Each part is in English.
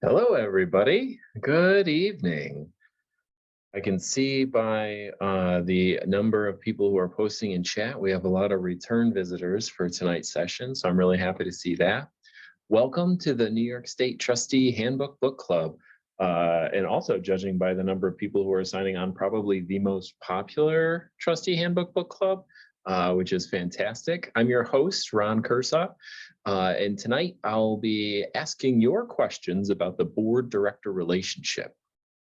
Hello, everybody. Good evening. I can see by the number of people who are posting in chat, we have a lot of return visitors for tonight's session, so I'm really happy to see that. Welcome to the New York State Trustee Handbook Book Club. And also, judging by the number of people who are signing on, probably the most popular Trustee Handbook Book Club, which is fantastic. I'm your host, Ron Kershaw. And tonight I'll be asking your questions about the board-director relationship.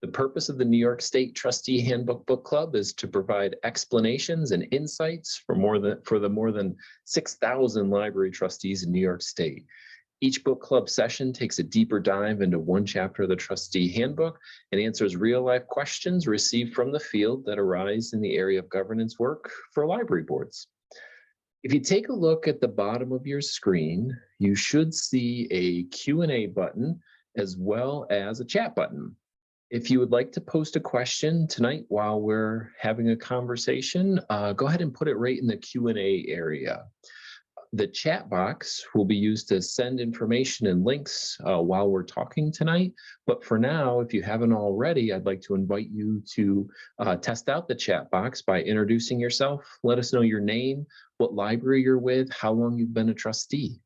The purpose of the New York State Trustee Handbook Book Club is to provide explanations and insights for the more than 6,000 library trustees in New York State. Each book club session takes a deeper dive into one chapter of the trustee handbook and answers real-life questions received from the field that arise in the area of governance work for library boards. If you take a look at the bottom of your screen, you should see a Q&A button as well as a chat button. If you would like to post a question tonight while we're having a conversation, go ahead and put it right in the Q&A area. The chat box will be used to send information and links while we're talking tonight. But for now, if you haven't already, I'd like to invite you to test out the chat box by introducing yourself. Let us know your name, what library you're with, how long you've been a trustee.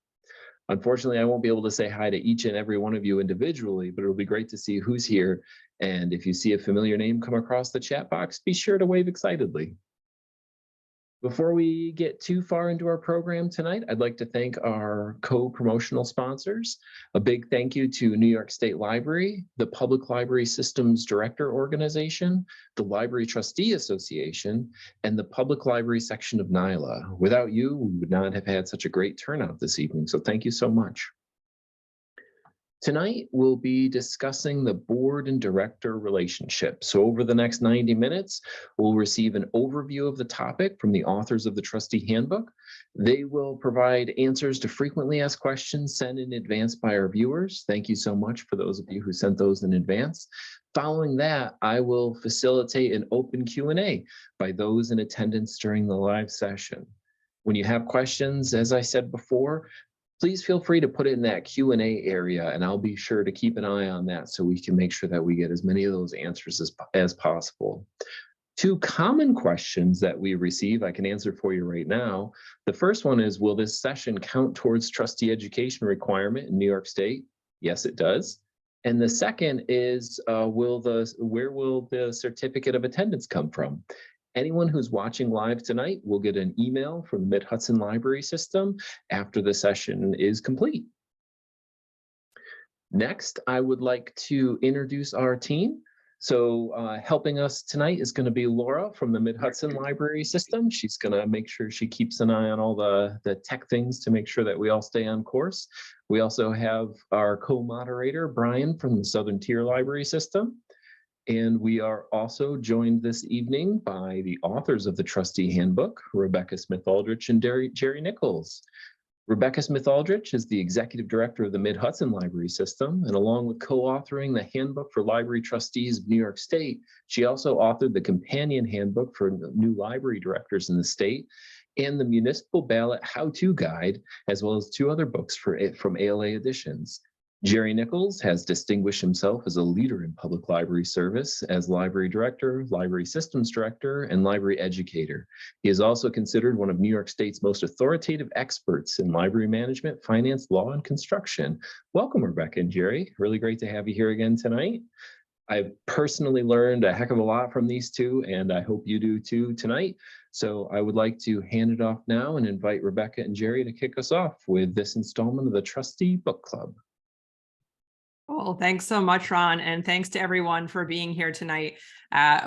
Unfortunately, I won't be able to say hi to each and every one of you individually, but it'll be great to see who's here. And if you see a familiar name come across the chat box, be sure to wave excitedly. Before we get too far into our program tonight, I'd like to thank our co-promotional sponsors. A big thank you to New York State Library, the Public Library Systems Director Organization, the Library Trustee Association, and the Public Library section of NYLA. Without you, we would not have had such a great turnout this evening, so thank you so much. Tonight, we'll be discussing the board and director relationship. So over the next 90 minutes, we'll receive an overview of the topic from the authors of the trustee handbook. They will provide answers to frequently asked questions sent in advance by our viewers. Thank you so much for those of you who sent those in advance. Following that, I will facilitate an open Q&A by those in attendance during the live session. When you have questions, as I said before, please feel free to put it in that Q&A area, and I'll be sure to keep an eye on that so we can make sure that we get as many of those answers as possible. Two common questions that we receive, I can answer for you right now. The first one is, will this session count towards trustee education requirement in New York State? Yes, it does. And the second is, where will the certificate of attendance come from? Anyone who's watching live tonight will get an email from the Mid-Hudson Library System after the session is complete. Next, I would like to introduce our team. So helping us tonight is going to be Laura from the Mid-Hudson Library System. She's going to make sure she keeps an eye on all the tech things to make sure that we all stay on course. We also have our co-moderator, Brian, from the Southern Tier Library System. And we are also joined this evening by the authors of the trustee handbook, Rebecca Smith-Aldrich and Jerry Nichols. Rebecca Smith-Aldrich is the executive director of the Mid-Hudson Library System, and along with co-authoring the handbook for library trustees of New York State, she also authored the companion handbook for new library directors in the state and the municipal ballot how-to guide, as well as two other books from ALA Editions. Jerry Nichols has distinguished himself as a leader in public library service as library director, library systems director, and library educator. He is also considered one of New York State's most authoritative experts in library management, finance, law, and construction. Welcome, Rebecca and Jerry. Really great to have you here again tonight. I've personally learned a heck of a lot from these two, and I hope you do too tonight. So I would like to hand it off now and invite Rebecca and Jerry to kick us off with this installment of the Trustee Book Club. Well, thanks so much, Ron, and thanks to everyone for being here tonight.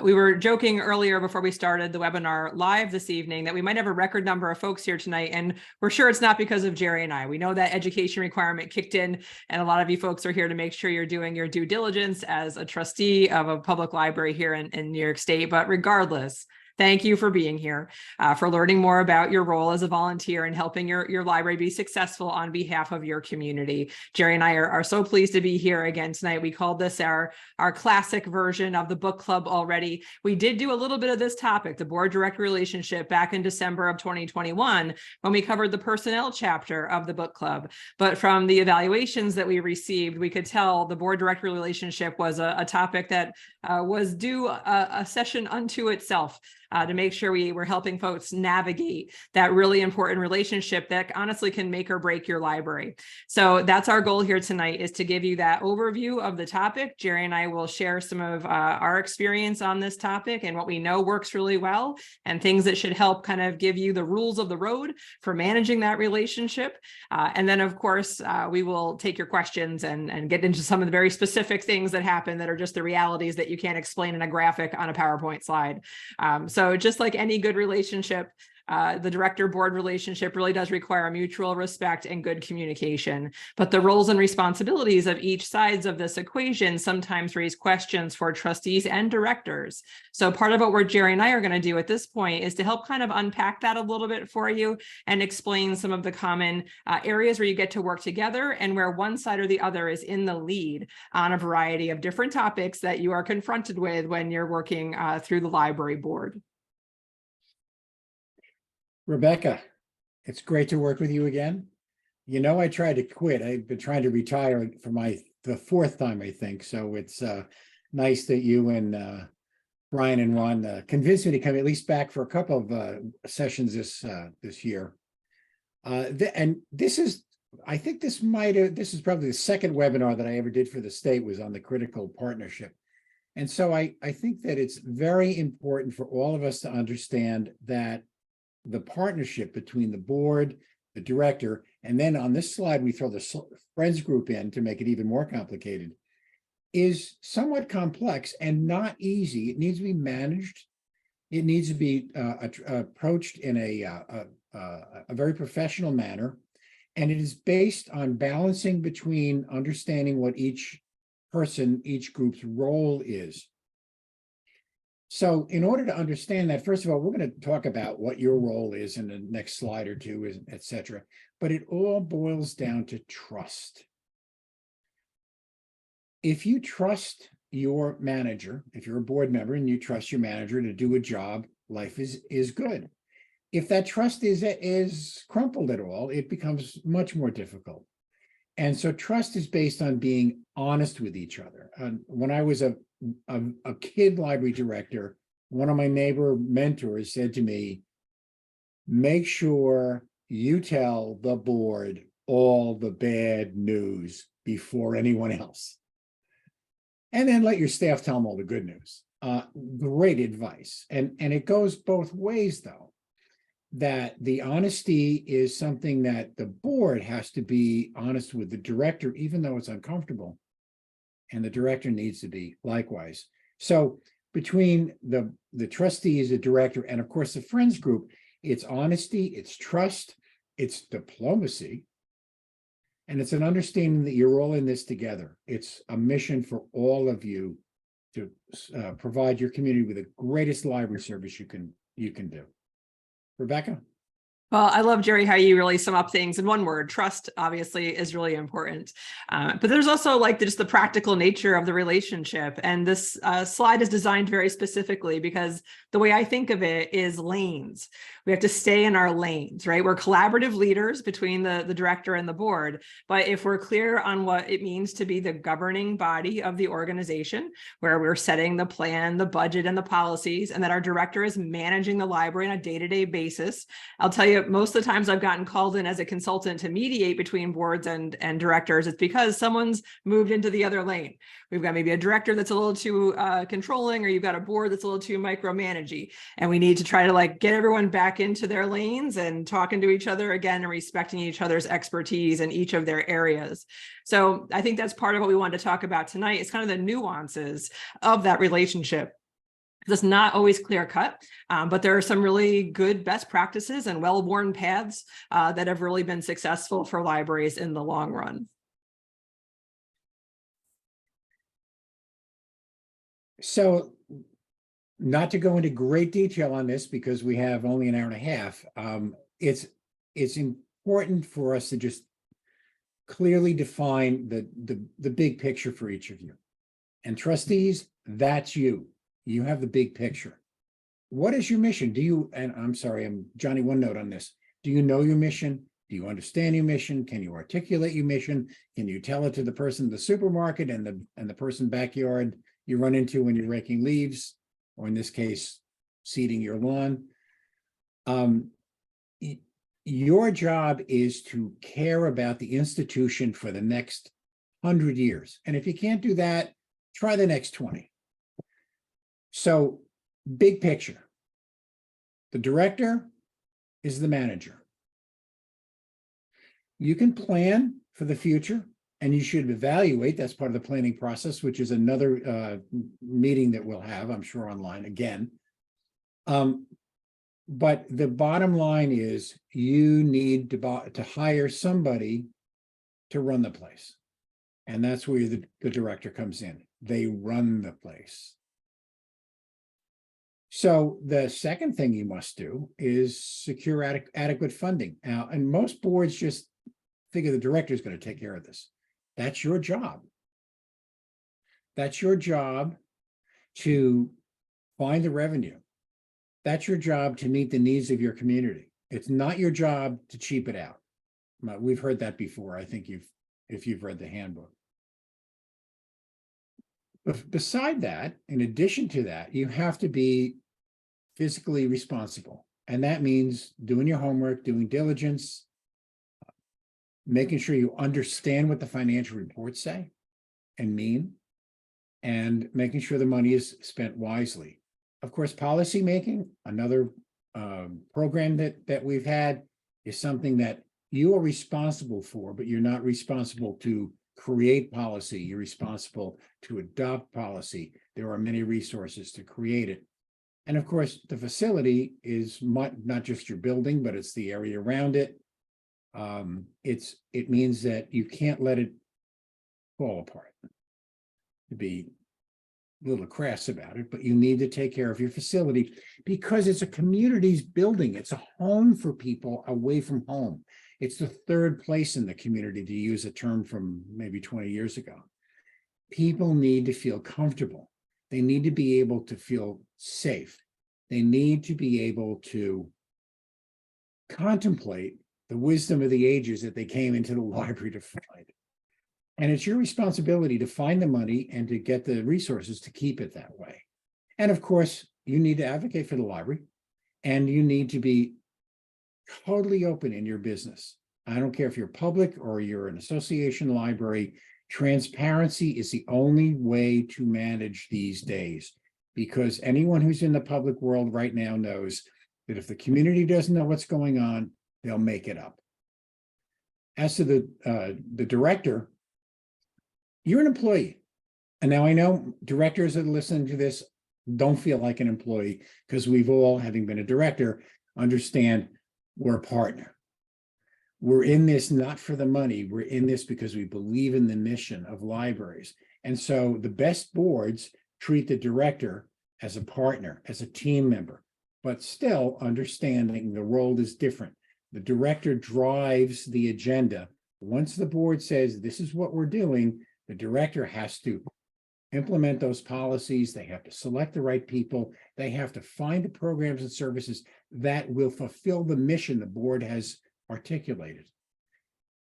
We were joking earlier before we started the webinar live this evening that we might have a record number of folks here tonight, and we're sure it's not because of Jerry and I. We know that education requirement kicked in, and a lot of you folks are here to make sure you're doing your due diligence as a trustee of a public library here in New York State. But regardless, Thank you for being here, for learning more about your role as a volunteer and helping your library be successful on behalf of your community. Jerry and I are so pleased to be here again tonight. We called this our classic version of the book club already. We did do a little bit of this topic, the board-director relationship, back in December of 2021, when we covered the personnel chapter of the book club. But from the evaluations that we received, we could tell the board-director relationship was a topic that was due a session unto itself. To make sure we were helping folks navigate that really important relationship that honestly can make or break your library. So that's our goal here tonight, is to give you that overview of the topic. Jerry and I will share some of our experience on this topic and what we know works really well, and things that should help kind of give you the rules of the road for managing that relationship. And then, of course, we will take your questions and get into some of the very specific things that happen that are just the realities that you can't explain in a graphic on a PowerPoint slide. So just like any good relationship, the director-board relationship really does require mutual respect and good communication. But the roles and responsibilities of each sides of this equation sometimes raise questions for trustees and directors. So part of what Jerry and I are going to do at this point is to help kind of unpack that a little bit for you and explain some of the common areas where you get to work together and where one side or the other is in the lead on a variety of different topics that you are confronted with when you're working through the library board. Rebecca, it's great to work with you again. You know, I tried to quit. I've been trying to retire for the fourth time, I think. So it's nice that you and Brian and Ron convinced me to come at least back for a couple of sessions this year. And this is, I think this is probably the second webinar that I ever did for the state, was on the critical partnership. And so I think that it's very important for all of us to understand that the partnership between the board, the director, and then on this slide, we throw the friends group in to make it even more complicated, is somewhat complex and not easy. It needs to be managed. It needs to be approached in a very professional manner. And it is based on balancing between understanding what each group's role is. So in order to understand that, first of all, we're going to talk about what your role is in the next slide or two, et cetera. But it all boils down to trust. If you trust your manager, if you're a board member and you trust your manager to do a job, life is good. If that trust is crumpled at all, it becomes much more difficult. And so trust is based on being honest with each other. When I was a kid library director, one of my neighbor mentors said to me, make sure you tell the board all the bad news before anyone else. And then let your staff tell them all the good news. Great advice. And it goes both ways, though, that the honesty is something that the board has to be honest with the director, even though it's uncomfortable. And the director needs to be likewise. So between the trustees, the director, and of course the friends group, it's honesty, it's trust, it's diplomacy, and it's an understanding that you're all in this together. It's a mission for all of you to provide your community with the greatest library service you can do. Rebecca? Well, I love, Jerry, how you really sum up things in one word. Trust, obviously, is really important. But there's also just the practical nature of the relationship. And this slide is designed very specifically because the way I think of it is lanes. We have to stay in our lanes, right? We're collaborative leaders between the director and the board. But if we're clear on what it means to be the governing body of the organization, where we're setting the plan, the budget, and the policies, and that our director is managing the library on a day-to-day basis, I'll tell you, most of the times I've gotten called in as a consultant to mediate between boards and directors, it's because someone's moved into the other lane. We've got maybe a director that's a little too controlling, or you've got a board that's a little too micromanaging. And we need to try to get everyone back into their lanes and talking to each other again and respecting each other's expertise in each of their areas. So I think that's part of what we wanted to talk about tonight, is kind of the nuances of that relationship. It's not always clear cut, but there are some really good best practices and well-worn paths that have really been successful for libraries in the long run. So not to go into great detail on this because we have only an hour and a half. It's important for us to just clearly define the big picture for each of you. And trustees, that's you. You have the big picture. What is your mission? Do you, and I'm sorry, I'm Johnny, one note on this. Do you know your mission? Do you understand your mission? Can you articulate your mission? Can you tell it to the person in the supermarket and the person backyard you run into when you're raking leaves, or in this case, seeding your lawn? Your job is to care about the institution for the next 100 years. And if you can't do that, try the next 20. So, big picture. The director is the manager. You can plan for the future, and you should evaluate. That's part of the planning process, which is another meeting that we'll have, I'm sure, online again. But the bottom line is you need to hire somebody to run the place. And that's where the director comes in. They run the place. So the second thing you must do is secure adequate funding. Now, and most boards just figure the director is going to take care of this. That's your job. That's your job to find the revenue. That's your job to meet the needs of your community. It's not your job to cheap it out. We've heard that before. I think if you've read the handbook. But beside that, in addition to that, you have to be physically responsible. And that means doing your homework, doing diligence, making sure you understand what the financial reports say and mean, and making sure the money is spent wisely. Of course, policy making, another program that we've had, is something that you are responsible for, but you're not responsible to create policy. You're responsible to adopt policy. There are many resources to create it. And of course, the facility is not just your building, but it's the area around it. It means that you can't let it fall apart, to be a little crass about it, but you need to take care of your facility because it's a community's building. It's a home for people away from home. It's the third place in the community, to use a term from maybe 20 years ago. People need to feel comfortable. They need to be able to feel safe. They need to be able to contemplate the wisdom of the ages that they came into the library to find. And it's your responsibility to find the money and to get the resources to keep it that way. And of course, you need to advocate for the library, and you need to be totally open in your business. I don't care if you're public or you're an association library. Transparency is the only way to manage these days, because anyone who's in the public world right now knows that if the community doesn't know what's going on, they'll make it up. As to the director, you're an employee. And now I know directors that are listening to this don't feel like an employee, because we've all, having been a director, understand we're a partner. We're in this not for the money. We're in this because we believe in the mission of libraries. And so the best boards treat the director as a partner, as a team member, but still understanding the role is different. The director drives the agenda. Once the board says, this is what we're doing, the director has to implement those policies. They have to select the right people. They have to find the programs and services that will fulfill the mission the board has articulated.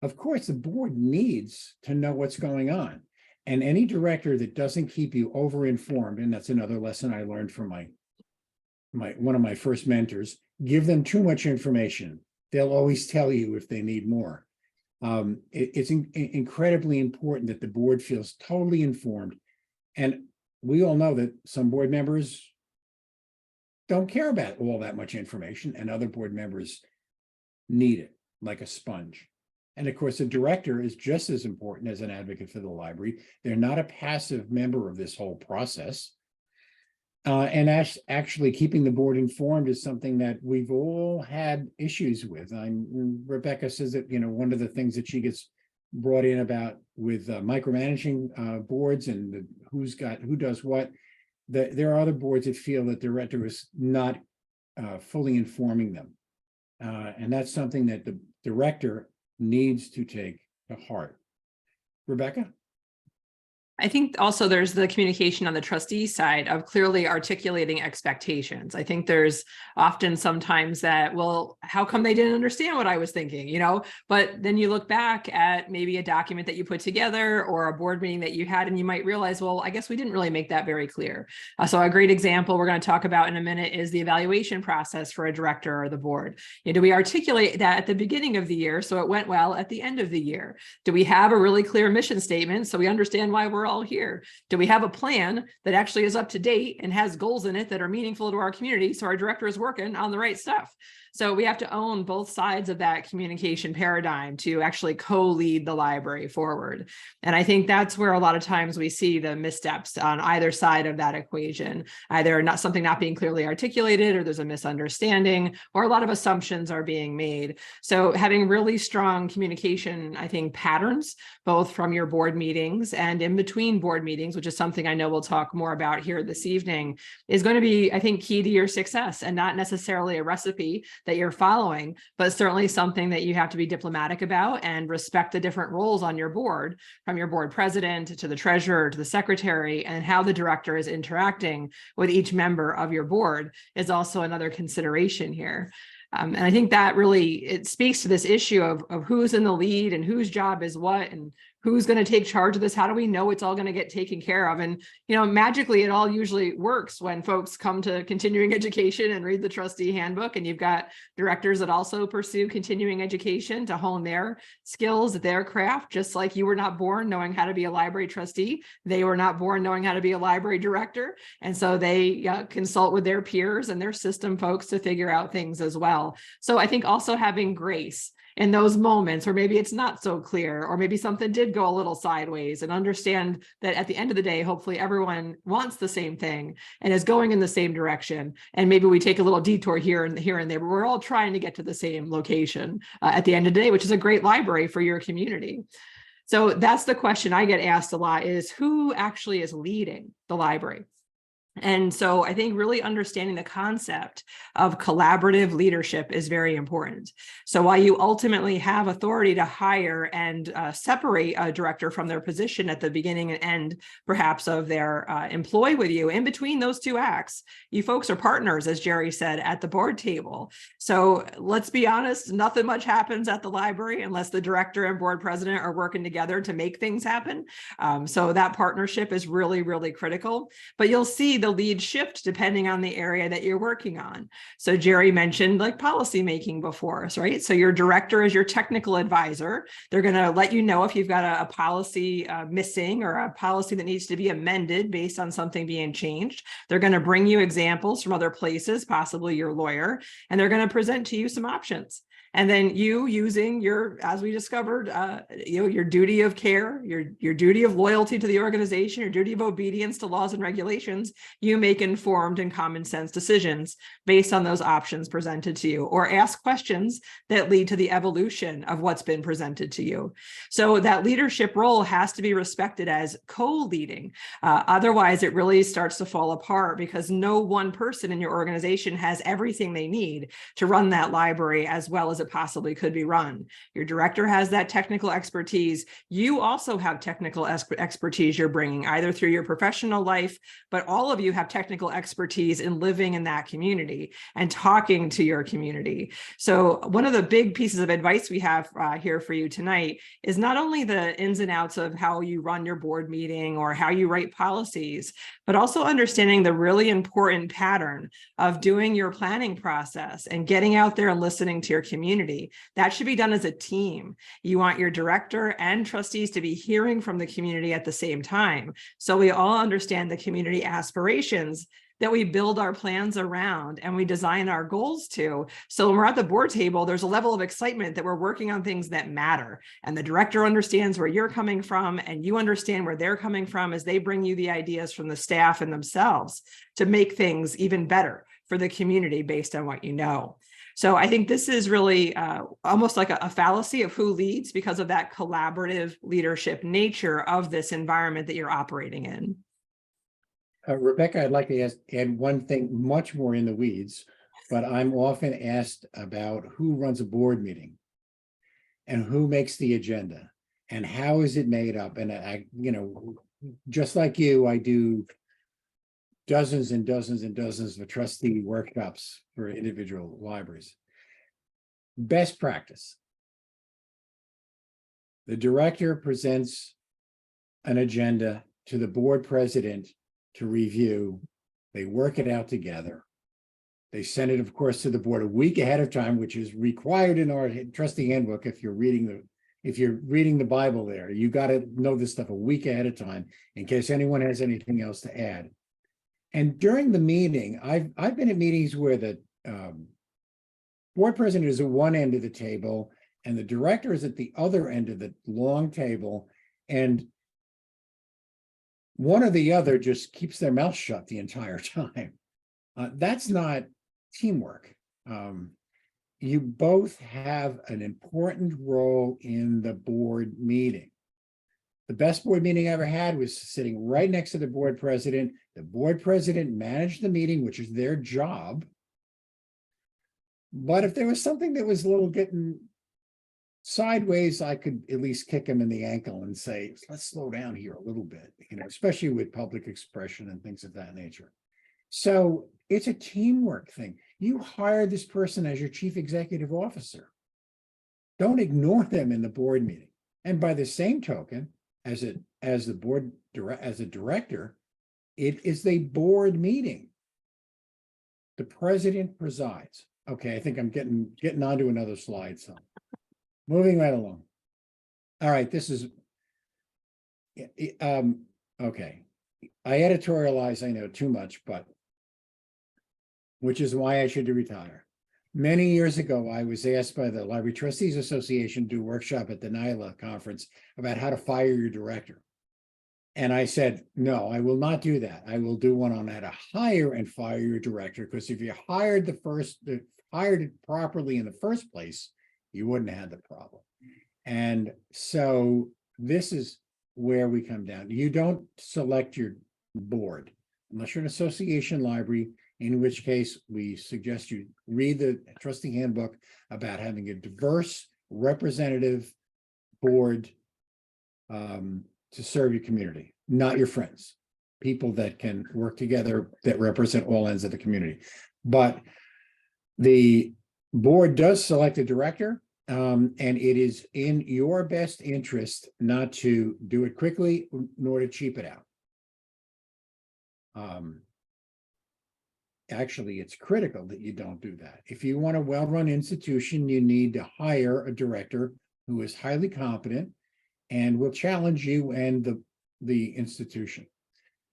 Of course, the board needs to know what's going on. And any director that doesn't keep you over-informed, and that's another lesson I learned from one of my first mentors, give them too much information. They'll always tell you if they need more. It's incredibly important that the board feels totally informed. And we all know that some board members don't care about all that much information, and other board members need it like a sponge. And of course, the director is just as important as an advocate for the library. They're not a passive member of this whole process. And actually keeping the board informed is something that we've all had issues with. Rebecca says that, one of the things that she gets brought in about with micromanaging boards and who does what, there are other boards that feel that the director is not fully informing them. And that's something that the director needs to take to heart. Rebecca? I think also there's the communication on the trustee side of clearly articulating expectations. I think there's often sometimes that, well, how come they didn't understand what I was thinking, you know? But then you look back at maybe a document that you put together or a board meeting that you had, and you might realize, well, I guess we didn't really make that very clear. So a great example we're going to talk about in a minute is the evaluation process for a director or the board. You know, do we articulate that at the beginning of the year so it went well at the end of the year? Do we have a really clear mission statement so we understand why we're all here? Do we have a plan that actually is up to date and has goals in it that are meaningful to our community so our director is working on the right stuff? So we have to own both sides of that communication paradigm to actually co-lead the library forward. And I think that's where a lot of times we see the missteps on either side of that equation, either something not being clearly articulated, or there's a misunderstanding, or a lot of assumptions are being made. So having really strong communication, I think, patterns, both from your board meetings and in between board meetings, which is something I know we'll talk more about here this evening, is going to be, I think, key to your success, and not necessarily a recipe that you're following, but certainly something that you have to be diplomatic about and respect the different roles on your board, from your board president to the treasurer to the secretary, and how the director is interacting with each member of your board is also another consideration here. And I think that really, it speaks to this issue of who's in the lead and whose job is what, and who's going to take charge of this. How do we know it's all going to get taken care of? And, you know, magically, it all usually works when folks come to continuing education and read the trustee handbook. And you've got directors that also pursue continuing education to hone their skills, their craft, just like you were not born knowing how to be a library trustee. They were not born knowing how to be a library director. And so they consult with their peers and their system folks to figure out things as well. So I think also having grace in those moments where maybe it's not so clear, or maybe something did go a little sideways, and understand that at the end of the day, hopefully everyone wants the same thing and is going in the same direction. And maybe we take a little detour here and there, but we're all trying to get to the same location at the end of the day, which is a great library for your community. So that's the question I get asked a lot, is who actually is leading the library? And so I think really understanding the concept of collaborative leadership is very important. So while you ultimately have authority to hire and separate a director from their position at the beginning and end, perhaps, of their employ with you, in between those two acts, you folks are partners, as Jerry said, at the board table. So let's be honest, nothing much happens at the library unless the director and board president are working together to make things happen. So that partnership is really, really critical. But you'll see the lead shift depending on the area that you're working on. So Jerry mentioned like policy making before us, right? So your director is your technical advisor. They're going to let you know if you've got a policy missing, or a policy that needs to be amended based on something being changed. They're going to bring you examples from other places, possibly your lawyer, and they're going to present to you some options. And then you, using your, as we discovered, your duty of care, your duty of loyalty to the organization, your duty of obedience to laws and regulations, you make informed and common sense decisions based on those options presented to you, or ask questions that lead to the evolution of what's been presented to you. So that leadership role has to be respected as co-leading. Otherwise, it really starts to fall apart, because no one person in your organization has everything they need to run that library as well as it possibly could be run. Your director has that technical expertise. You also have technical expertise you're bringing, either through your professional life, but all of you have technical expertise in living in that community and talking to your community. So one of the big pieces of advice we have here for you tonight is not only the ins and outs of how you run your board meeting or how you write policies, but also understanding the really important pattern of doing your planning process and getting out there and listening to your community. That should be done as a team. You want your director and trustees to be hearing from the community at the same time, so we all understand the community aspirations that we build our plans around and we design our goals to. So when we're at the board table, there's a level of excitement that we're working on things that matter. And the director understands where you're coming from, and you understand where they're coming from as they bring you the ideas from the staff and themselves to make things even better for the community based on what you know. So I think this is really almost like a fallacy of who leads, because of that collaborative leadership nature of this environment that you're operating in. Rebecca, I'd like to add one thing much more in the weeds, but I'm often asked about who runs a board meeting and who makes the agenda and how is it made up? And I, just like you, I do dozens and dozens and dozens of trustee workshops for individual libraries. Best practice. The director presents an agenda to the board president to review. They work it out together. They send it, of course, to the board a week ahead of time, which is required in our trustee handbook. If you're reading the Bible there, you got to know this stuff a week ahead of time in case anyone has anything else to add. And during the meeting, I've been at meetings where the board president is at one end of the table and the director is at the other end of the long table, and one or the other just keeps their mouth shut the entire time. That's not teamwork. You both have an important role in the board meeting. The best board meeting I ever had was sitting right next to the board president. The board president managed the meeting, which is their job. But if there was something that was a little getting sideways, I could at least kick him in the ankle and say, let's slow down here a little bit, especially with public expression and things of that nature. So it's a teamwork thing. You hire this person as your chief executive officer. Don't ignore them in the board meeting. And by the same token, as a director, it is a board meeting. The president presides. Okay, I think I'm getting onto another slide. So moving right along. All right, this is okay. I editorialize, I know, too much, but which is why I should retire. Many years ago, I was asked by the Library Trustees Association to do a workshop at the NILA conference about how to fire your director. And I said, no, I will not do that. I will do one on how to hire and fire your director, because if you hired it properly in the first place, you wouldn't have had the problem. And so this is where we come down. You don't select your board unless you're an association library, in which case we suggest you read the trustee handbook about having a diverse representative board to serve your community, not your friends, people that can work together that represent all ends of the community. But the board does select a director, and it is in your best interest not to do it quickly nor to cheap it out. Actually, it's critical that you don't do that. If you want a well-run institution, you need to hire a director who is highly competent and will challenge you and the institution.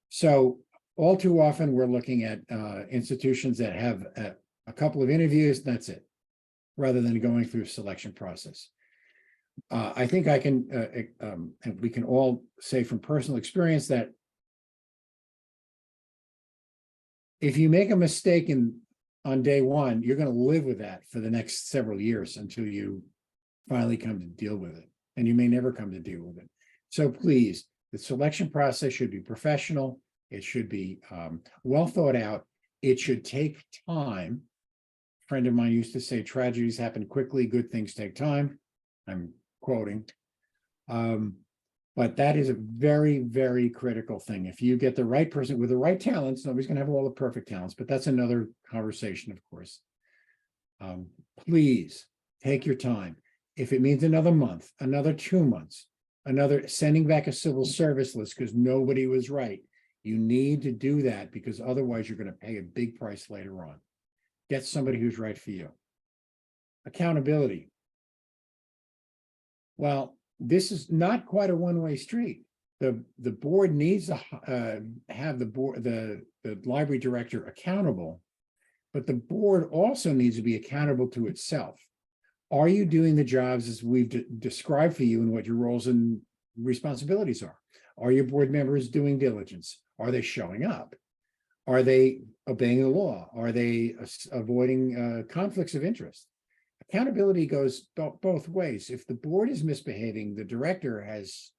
So all too often, we're looking at institutions that have a couple of interviews, that's it, rather than going through a selection process. I think I can, and we can all say from personal experience that if you make a mistake on day one, you're going to live with that for the next several years until you finally come to deal with it. And you may never come to deal with it. So please, the selection process should be professional. It should be well thought out. It should take time. A friend of mine used to say, tragedies happen quickly, good things take time. I'm quoting. But that is a very, very critical thing. If you get the right person with the right talents, nobody's going to have all the perfect talents, but that's another conversation, of course. Please take your time. If it means another month, another 2 months, another sending back a civil service list because nobody was right, you need to do that, because otherwise you're going to pay a big price later on. Get somebody who's right for you. Accountability. Well, this is not quite a one-way street. The board needs to have the library director accountable, but the board also needs to be accountable to itself. Are you doing the jobs as we've described for you and what your roles and responsibilities are? Are your board members doing diligence? Are they showing up? Are they obeying the law? Are they avoiding conflicts of interest? Accountability goes both ways. If the board is misbehaving, the director has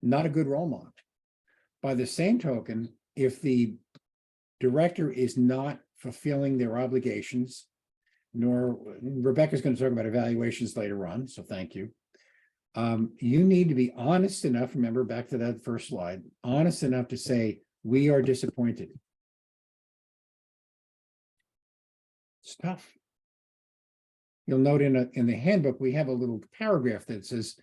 not a good role model. By the same token, if the director is not fulfilling their obligations, nor Rebecca's going to talk about evaluations later on, so thank you. You need to be honest enough, remember back to that first slide, honest enough to say, we are disappointed. It's tough. You'll note in the handbook, we have a little paragraph that says,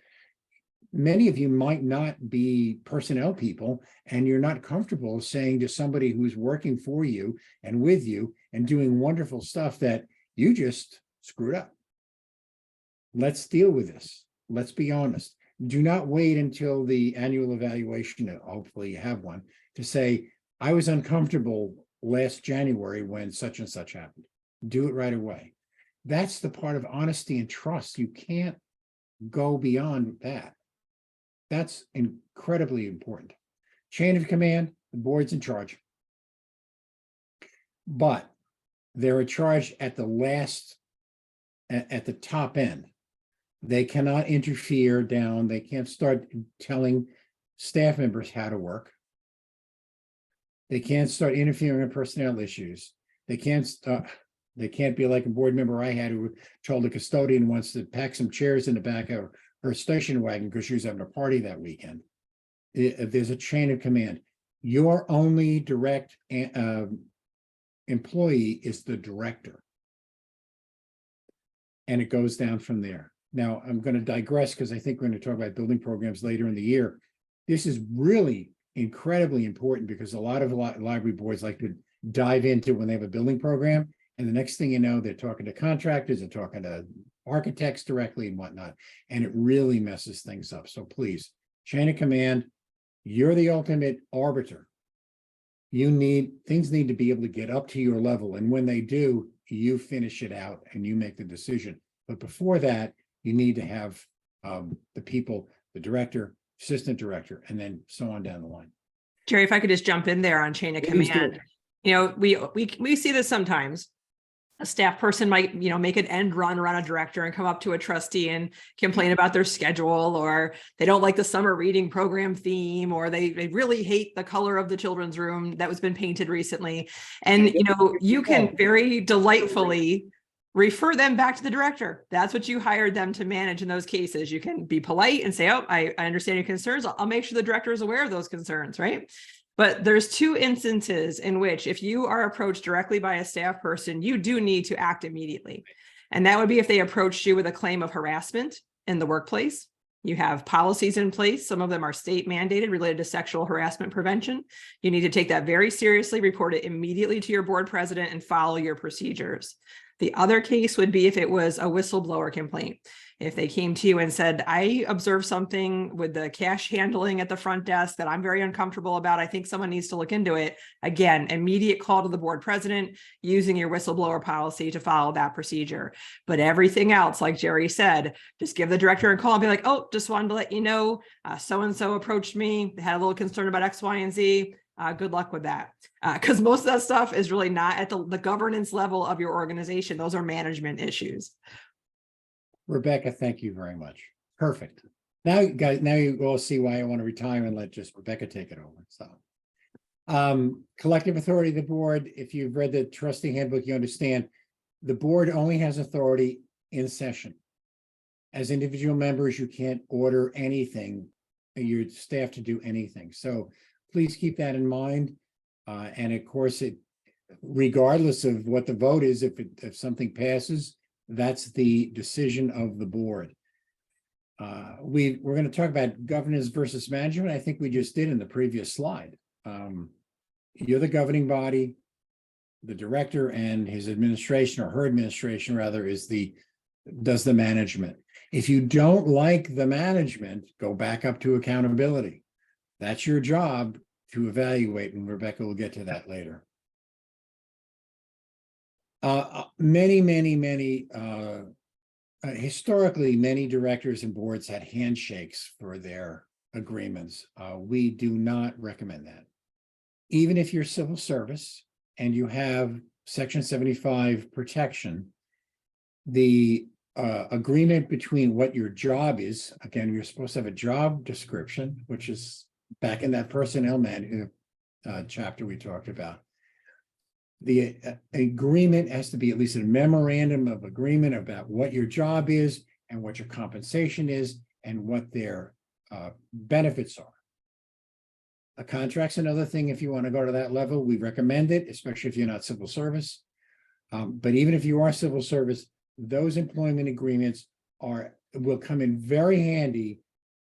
many of you might not be personnel people, and you're not comfortable saying to somebody who's working for you and with you and doing wonderful stuff that you just screwed up. Let's deal with this. Let's be honest. Do not wait until the annual evaluation, hopefully you have one, to say, I was uncomfortable last January when such and such happened. Do it right away. That's the part of honesty and trust. You can't go beyond that. That's incredibly important. Chain of command, the board's in charge. But they're in charge at the last, at the top end. They cannot interfere down. They can't start telling staff members how to work. They can't start interfering in personnel issues. They can't be like a board member I had who told the custodian once to pack some chairs in the back of her station wagon because she was having a party that weekend. There's a chain of command. Your only direct employee is the director. And it goes down from there. Now, I'm going to digress because I think we're going to talk about building programs later in the year. This is really incredibly important because a lot of library boards like to dive into when they have a building program. And the next thing you know, they're talking to contractors, they're talking to architects directly and whatnot. And it really messes things up. So please, chain of command, you're the ultimate arbiter. Things need to be able to get up to your level. And when they do, you finish it out and you make the decision. But before that, you need to have the people, the director, assistant director, and then so on down the line. Jerry, if I could just jump in there on chain of command. You know, we see this sometimes. A staff person might, make an end run around a director and come up to a trustee and complain about their schedule, or they don't like the summer reading program theme, or they really hate the color of the children's room that was been painted recently. And, you can very delightfully refer them back to the director. That's what you hired them to manage in those cases. You can be polite and say, oh, I understand your concerns. I'll make sure the director is aware of those concerns, right? But there's two instances in which if you are approached directly by a staff person, you do need to act immediately. And that would be if they approached you with a claim of harassment in the workplace. You have policies in place. Some of them are state mandated related to sexual harassment prevention. You need to take that very seriously, report it immediately to your board president, and follow your procedures. The other case would be if it was a whistleblower complaint. If they came to you and said, I observed something with the cash handling at the front desk that I'm very uncomfortable about, I think someone needs to look into it. Again, immediate call to the board president using your whistleblower policy to follow that procedure. But everything else, like Jerry said, just give the director a call and be like, oh, just wanted to let you know, so-and-so approached me, they had a little concern about X, Y, and Z. Good luck with that. Because most of that stuff is really not at the governance level of your organization. Those are management issues. Rebecca, thank you very much. Perfect. Now, guys, now you all see why I want to retire and let just Rebecca take it over. So, collective authority of the board. If you've read the trustee handbook, you understand the board only has authority in session. As individual members, you can't order anything, your staff to do anything. So please keep that in mind. And of course, regardless of what the vote is, if something passes, that's the decision of the board. We're going to talk about governance versus management. I think we just did in the previous slide. You're the governing body. The director and his administration, or her administration rather, does the management. If you don't like the management, go back up to accountability. That's your job to evaluate, and Rebecca will get to that later. Historically, many directors and boards had handshakes for their agreements. We do not recommend that. Even if you're civil service and you have Section 75 protection, the agreement between what your job is, again, you're supposed to have a job description, which is back in that personnel chapter we talked about. The agreement has to be at least a memorandum of agreement about what your job is and what your compensation is and what their benefits are. A contract's another thing. If you want to go to that level, we recommend it, especially if you're not civil service. But even if you are civil service, those employment agreements will come in very handy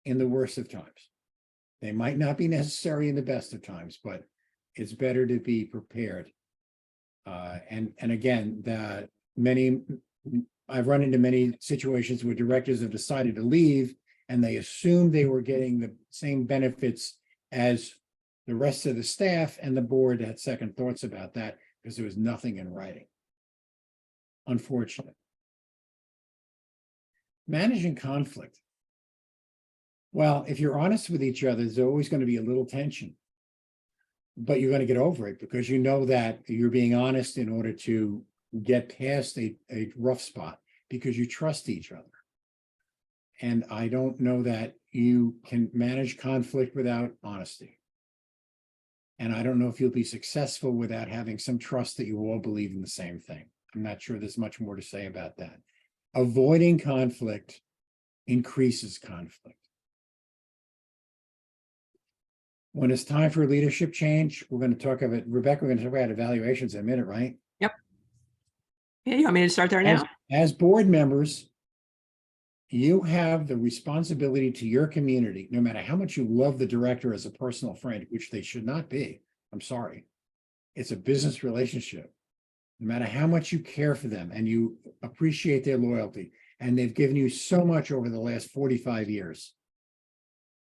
in the worst of times. They might not be necessary in the best of times, but it's better to be prepared. And again, I've run into many situations where directors have decided to leave and they assumed they were getting the same benefits as the rest of the staff, and the board had second thoughts about that because there was nothing in writing. Unfortunately. Managing conflict. Well, if you're honest with each other, there's always going to be a little tension, but you're going to get over it because you know that you're being honest in order to get past a rough spot because you trust each other. And I don't know that you can manage conflict without honesty. And I don't know if you'll be successful without having some trust that you all believe in the same thing. I'm not sure there's much more to say about that. Avoiding conflict increases conflict. When it's time for leadership change, we're going to talk about, Rebecca, we're going to talk about evaluations in a minute, right? Yep. Yeah, you want me to start there now? As board members, you have the responsibility to your community, no matter how much you love the director as a personal friend, which they should not be. I'm sorry. It's a business relationship. No matter how much you care for them and you appreciate their loyalty, and they've given you so much over the last 45 years.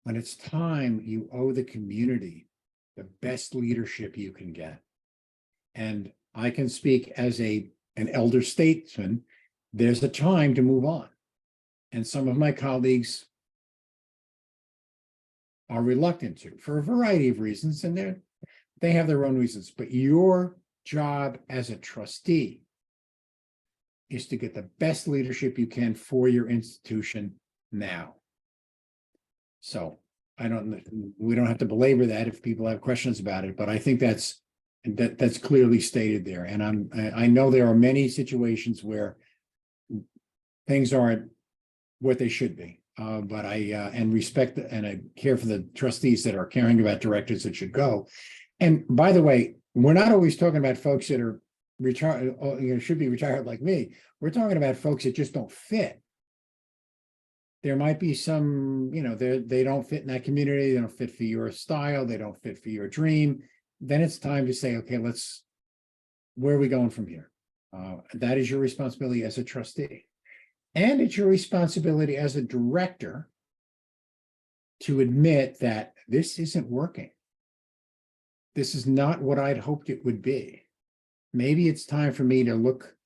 When it's time, you owe the community the best leadership you can get. And I can speak as an elder statesman, there's a time to move on. And some of my colleagues are reluctant to, for a variety of reasons, and they have their own reasons. But your job as a trustee is to get the best leadership you can for your institution now. So we don't have to belabor that if people have questions about it, but I think that's clearly stated there. And I know there are many situations where things aren't what they should be. But and respect and I care for the trustees that are caring about directors that should go. And by the way, we're not always talking about folks that are retired, should be retired like me. We're talking about folks that just don't fit. There might be some, they don't fit in that community. They don't fit for your style. They don't fit for your dream. Then it's time to say, okay, where are we going from here? That is your responsibility as a trustee. And it's your responsibility as a director to admit that this isn't working. This is not what I'd hoped it would be. Maybe it's time for me to look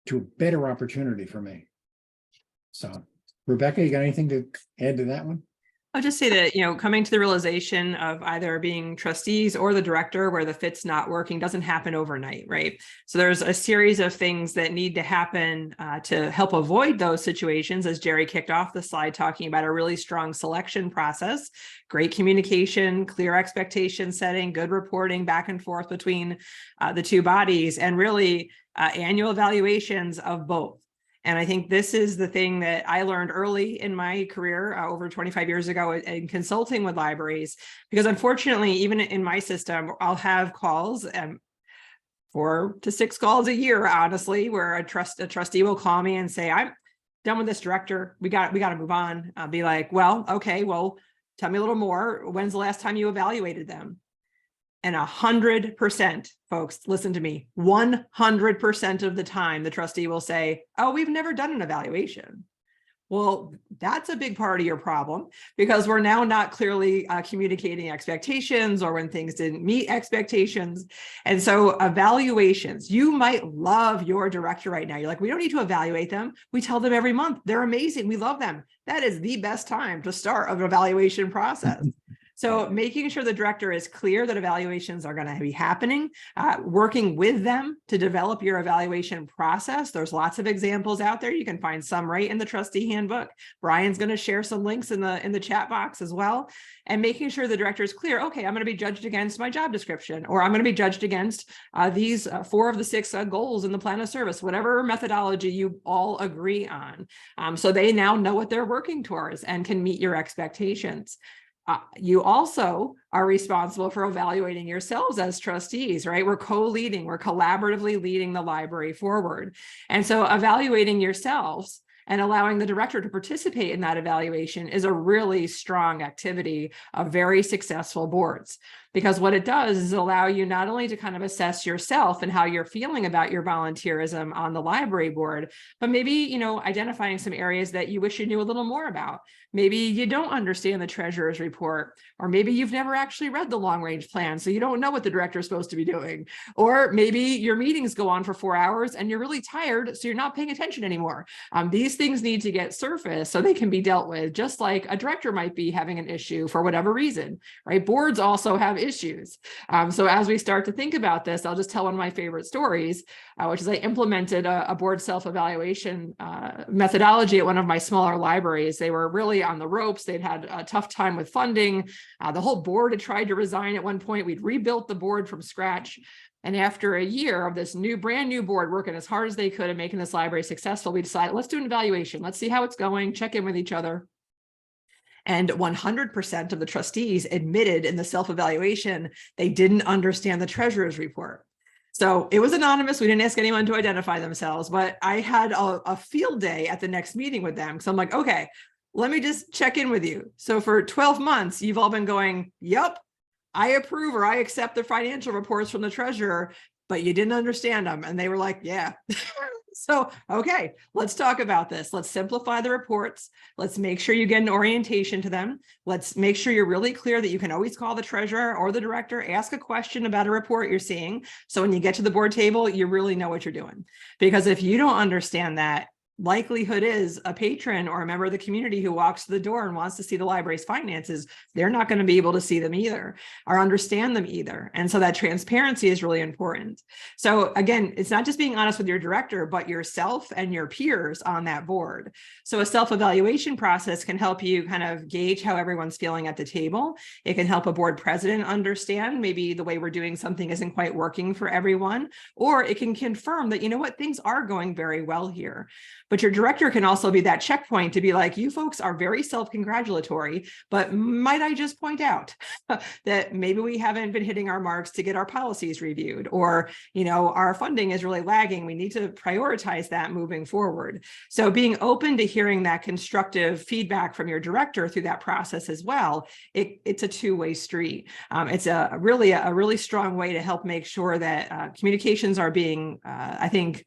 to a better opportunity for me. So, Rebecca, you got anything to add to that one? I'll just say that, coming to the realization of either being trustees or the director where the fit's not working doesn't happen overnight, right? So there's a series of things that need to happen to help avoid those situations, as Jerry kicked off the slide talking about a really strong selection process, great communication, clear expectation setting, good reporting back and forth between the two bodies, and really annual evaluations of both. And I think this is the thing that I learned early in my career over 25 years ago in consulting with libraries, because unfortunately, even in my system, I'll have calls, 4 to 6 calls a year, honestly, where a trustee will call me and say, I'm done with this director. We got to move on. I'll be like, well, okay, well, tell me a little more. When's the last time you evaluated them? And 100%, folks, listen to me, 100% of the time, the trustee will say, oh, we've never done an evaluation. Well, that's a big part of your problem, because we're now not clearly communicating expectations or when things didn't meet expectations. And so evaluations, you might love your director right now. You're like, we don't need to evaluate them. We tell them every month, they're amazing. We love them. That is the best time to start an evaluation process. So making sure the director is clear that evaluations are going to be happening, working with them to develop your evaluation process. There's lots of examples out there. You can find some right in the trustee handbook. Brian's going to share some links in the chat box as well. And making sure the director is clear, okay, I'm going to be judged against my job description, or I'm going to be judged against these 4 of the 6 goals in the plan of service, whatever methodology you all agree on. So they now know what they're working towards and can meet your expectations. You also are responsible for evaluating yourselves as trustees, right? We're co-leading, we're collaboratively leading the library forward. And so evaluating yourselves and allowing the director to participate in that evaluation is a really strong activity of very successful boards. Because what it does is allow you not only to kind of assess yourself and how you're feeling about your volunteerism on the library board, but maybe, you know, identifying some areas that you wish you knew a little more about. Maybe you don't understand the treasurer's report, or maybe you've never actually read the long range plan, so you don't know what the director is supposed to be doing. Or maybe your meetings go on for 4 hours and you're really tired, so you're not paying attention anymore. These things need to get surfaced so they can be dealt with, just like a director might be having an issue for whatever reason, right? Boards also have issues. So as we start to think about this, I'll just tell one of my favorite stories, which is I implemented a board self-evaluation methodology at one of my smaller libraries. They were really on the ropes. They'd had a tough time with funding. The whole board had tried to resign at one point. We'd rebuilt the board from scratch. And after a year of this brand new board working as hard as they could and making this library successful, we decided, let's do an evaluation. Let's see how it's going, check in with each other. And 100% of the trustees admitted in the self-evaluation they didn't understand the treasurer's report. So it was anonymous. We didn't ask anyone to identify themselves, but I had a field day at the next meeting with them. So I'm like, okay, let me just check in with you. So for 12 months, you've all been going, yep, I approve or I accept the financial reports from the treasurer, but you didn't understand them. And they were like, yeah. So, okay, let's talk about this. Let's simplify the reports. Let's make sure you get an orientation to them. Let's make sure you're really clear that you can always call the treasurer or the director, ask a question about a report you're seeing. So when you get to the board table, you really know what you're doing. Because if you don't understand that, likelihood is a patron or a member of the community who walks to the door and wants to see the library's finances, they're not going to be able to see them either or understand them either. And so that transparency is really important. So again, it's not just being honest with your director, but yourself and your peers on that board. So a self-evaluation process can help you kind of gauge how everyone's feeling at the table. It can help a board president understand maybe the way we're doing something isn't quite working for everyone, or it can confirm that, you know what, things are going very well here. But your director can also be that checkpoint to be like, you folks are very self-congratulatory, but might I just point out that maybe we haven't been hitting our marks to get our policies reviewed, or, you know, our funding is really lagging. We need to prioritize that moving forward. So being open to hearing that constructive feedback from your director through that process as well, it's a two-way street. It's a really strong way to help make sure that communications are being, I think,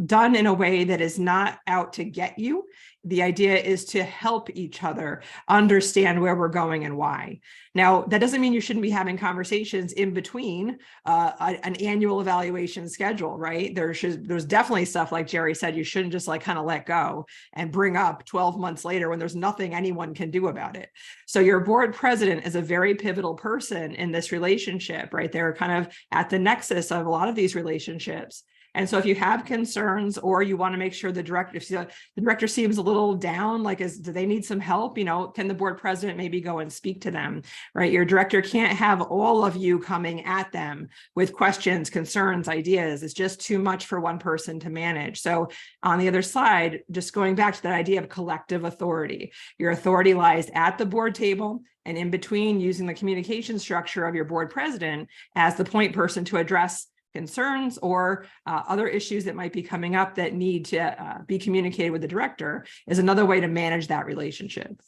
done in a way that is not out to get you. The idea is to help each other understand where we're going and why. Now, that doesn't mean you shouldn't be having conversations in between an annual evaluation schedule, right? There's definitely stuff, like Jerry said, you shouldn't just like kind of let go and bring up 12 months later when there's nothing anyone can do about it. So your board president is a very pivotal person in this relationship, right? They're kind of at the nexus of a lot of these relationships. And so if you have concerns, or you want to make sure the director seems a little down, like do they need some help? You know, can the board president maybe go and speak to them, right? Your director can't have all of you coming at them with questions, concerns, ideas. It's just too much for one person to manage. So on the other side, just going back to that idea of collective authority, your authority lies at the board table, and in between, using the communication structure of your board president as the point person to address concerns or other issues that might be coming up that need to be communicated with the director is another way to manage that relationship.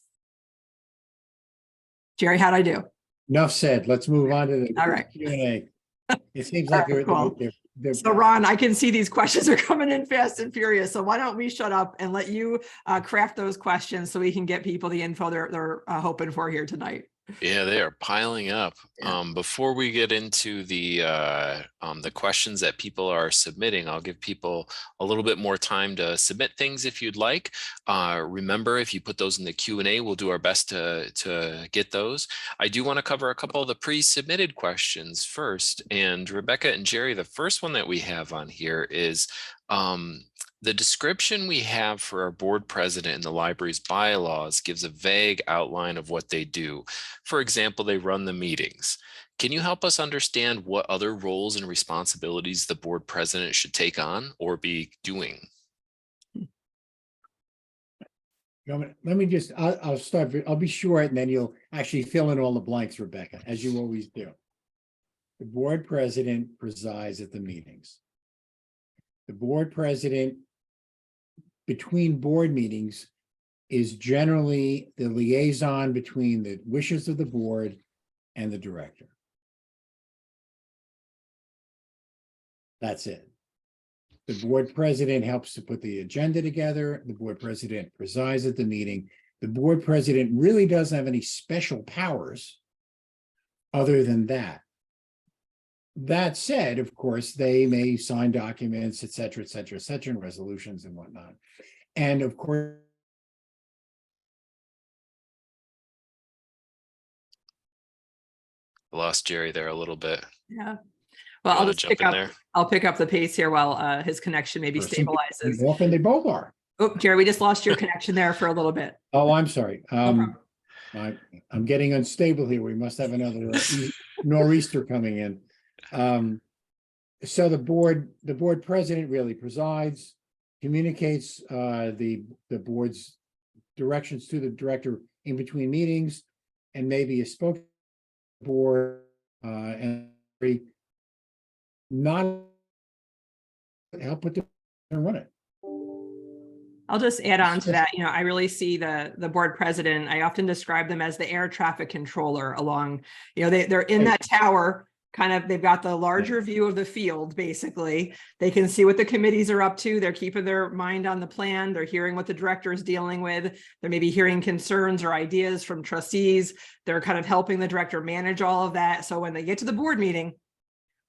Jerry, how'd I do? Enough said. Let's move on to the All right. Q&A. It seems like Cool. they're So Ron, I can see these questions are coming in fast and furious. So why don't we shut up and let you craft those questions so we can get people the info they're hoping for here tonight. Yeah, they are piling up. Yeah. Before we get into the questions that people are submitting, I'll give people a little bit more time to submit things if you'd like. Remember, if you put those in the Q&A, we'll do our best to get those. I do want to cover a couple of the pre-submitted questions first. And Rebecca and Jerry, the first one that we have on here is the description we have for our board president in the library's bylaws gives a vague outline of what they do. For example, they run the meetings. Can you help us understand what other roles and responsibilities the board president should take on or be doing? Let me just, I'll start, I'll be short and then you'll actually fill in all the blanks, Rebecca, as you always do. The board president presides at the meetings. The board president, between board meetings, is generally the liaison between the wishes of the board and the director. That's it. The board president helps to put the agenda together. The board president presides at the meeting. The board president really doesn't have any special powers other than that. That said, of course, they may sign documents, et cetera, and resolutions and whatnot. And of course, I lost Jerry there a little bit. Yeah. You Well, I'll want to just jump pick in up. there? I'll pick up the pace here while his connection maybe person stabilizes. often they both are. Oh, Jerry, we just lost your connection there for a little bit. Oh, I'm sorry. problem. I'm getting unstable here. We must have another nor'easter coming in. So the board president really presides, communicates the board's directions to the director in between meetings, and maybe a spokesboard and not help with the run it. I'll just add on to that. You know, I really see the board president. I often describe them as the air traffic controller along, you know, they're in that tower, kind of, they've got the larger view of the field, basically. They can see what the committees are up to. They're keeping their mind on the plan. They're hearing what the director is dealing with. They're maybe hearing concerns or ideas from trustees. They're kind of helping the director manage all of that. So when they get to the board meeting,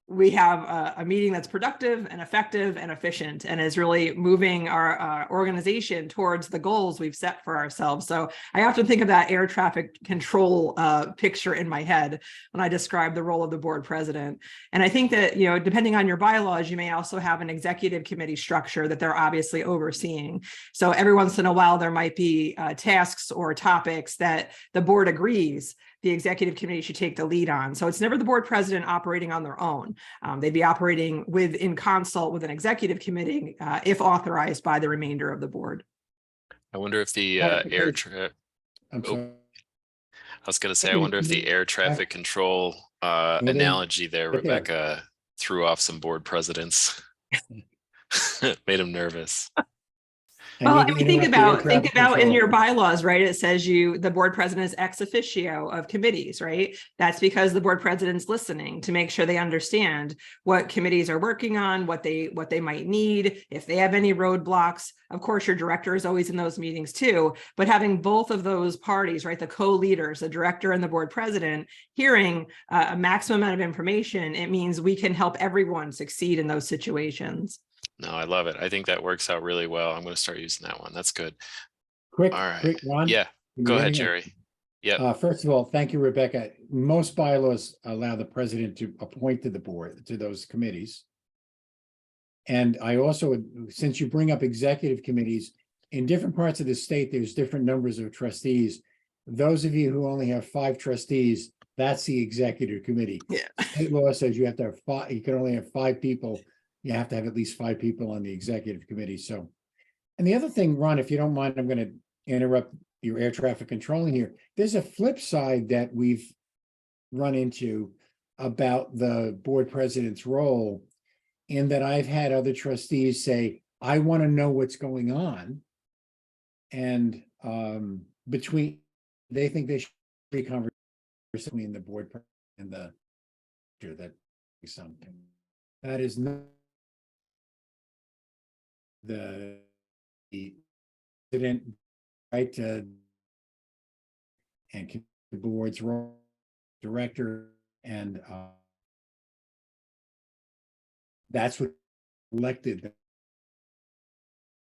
we have a meeting that's productive and effective and efficient and is really moving our organization towards the goals we've set for ourselves. So I often think of that air traffic control picture in my head when I describe the role of the board president. And I think that, you know, depending on your bylaws, you may also have an executive committee structure that they're obviously overseeing. So every once in a while, there might be tasks or topics that the board agrees the executive committee should take the lead on. So it's never the board president operating on their own. They'd be operating in consult with an executive committee if authorized by the remainder of the board. I wonder if the I'm sorry. I was going to say, I wonder if the air traffic control analogy there, Rebecca, threw off some board presidents, made them nervous. Well, I mean, think about in your bylaws, right? It says the board president is ex officio of committees, right? That's because the board president's listening to make sure they understand what committees are working on, what they might need, if they have any roadblocks. Of course, your director is always in those meetings too, but having both of those parties, right? The co-leaders, the director and the board president, hearing a maximum amount of information, it means we can help everyone succeed in those situations. No, I love it. I think that works out really well. I'm going to start using that one. That's good. Quick, all right. Quick, Ron. Yeah, go ahead, Jerry. Yeah. First of all, thank you, Rebecca. Most bylaws allow the president to appoint to the board, to those committees. And I also, since you bring up executive committees, in different parts of the state, there's different numbers of trustees. Those of you who only have 5 trustees, that's the executive committee. Yeah. State law says you have to have 5, you can only have 5 people. You have to have at least 5 people on the executive committee. So, and the other thing, Ron, if you don't mind, I'm going to interrupt your air traffic controlling here. There's a flip side that we've run into about the board president's role, in that I've had other trustees say, I want to know what's going on. And they think they should be conversation between the board and the that something that is not the president, right? And the board's role, director, and that's what elected.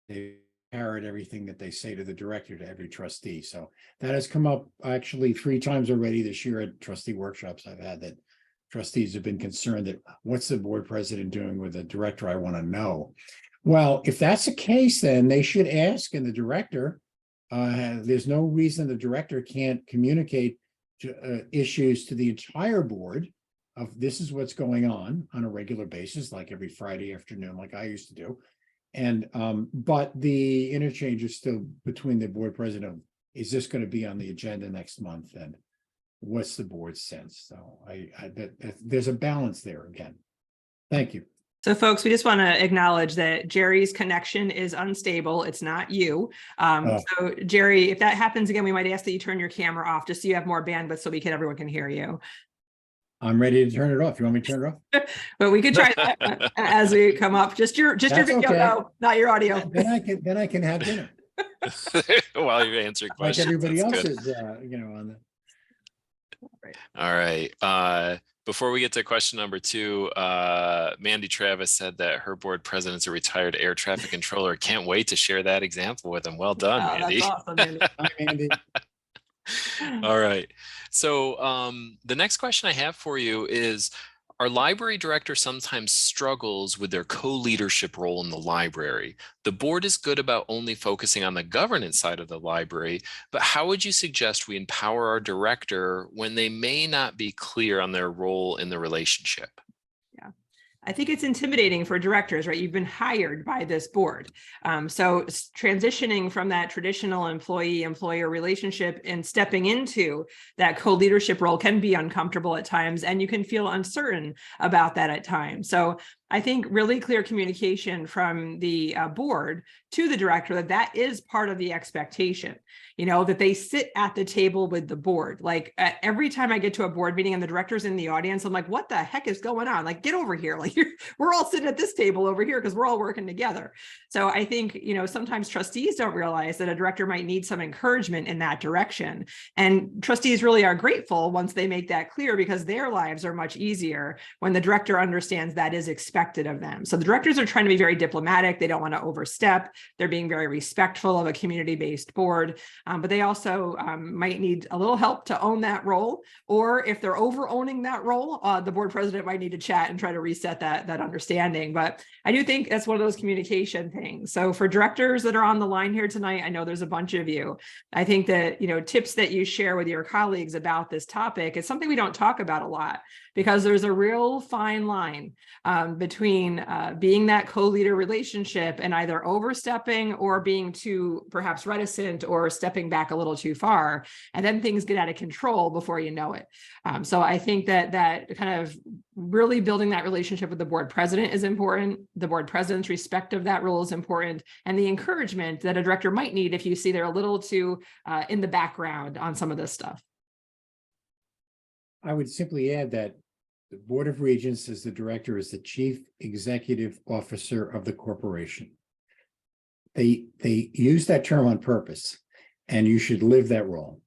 They parrot everything that they say to the director to every trustee. So that has come up actually 3 times already this year at trustee workshops I've had, that trustees have been concerned that what's the board president doing with the director? I want to know. Well, if that's the case, then they should ask, and the director, there's no reason the director can't communicate issues to the entire board of this is what's going on a regular basis, like every Friday afternoon, like I used to do. And but the interchange is still between the board president. Is this going to be on the agenda next month? And what's the board's sense? So there's a balance there again. Thank you. So folks, we just want to acknowledge that Jerry's connection is unstable. It's not you. So Jerry, if that happens again, we might ask that you turn your camera off just so you have more bandwidth so everyone can hear you. I'm ready to turn it off. You want me to turn it off? But we could try that as we come up. Just your video, okay. though, not your audio. Then I can have dinner while you answer questions. like everybody That's else good. is, on the. All right. Before we get to question number 2, Mandy Travis said that her board president's a retired air traffic controller. Can't wait to share that example with him. Well done, Mandy. That's awesome, Mandy. Hi, Mandy. All right. So the next question I have for you is, our library director sometimes struggles with their co-leadership role in the library. The board is good about only focusing on the governance side of the library, but how would you suggest we empower our director when they may not be clear on their role in the relationship? I think it's intimidating for directors, right? You've been hired by this board. So transitioning from that traditional employee-employer relationship and stepping into that co-leadership role can be uncomfortable at times, and you can feel uncertain about that at times. So I think really clear communication from the board to the director that is part of the expectation, that they sit at the table with the board. Like every time I get to a board meeting and the director's in the audience, I'm like, what the heck is going on? Like, get over here. Like we're all sitting at this table over here because we're all working together. So I think, sometimes trustees don't realize that a director might need some encouragement in that direction. And trustees really are grateful once they make that clear, because their lives are much easier when the director understands that is expected of them. So the directors are trying to be very diplomatic. They don't want to overstep. They're being very respectful of a community-based board, but they also might need a little help to own that role. Or if they're over-owning that role, the board president might need to chat and try to reset that understanding. But I do think that's one of those communication things. So for directors that are on the line here tonight, I know there's a bunch of you. I think that, tips that you share with your colleagues about this topic is something we don't talk about a lot, because there's a real fine line between being that co-leader relationship and either overstepping or being too perhaps reticent or stepping back a little too far. And then things get out of control before you know it. So I think that kind of really building that relationship with the board president is important. The board president's respect of that role is important. And the encouragement that a director might need if you see they're a little too in the background on some of this stuff. I would simply add that the Board of Regents, as the director, is the chief executive officer of the corporation. They use that term on purpose, and you should live that role.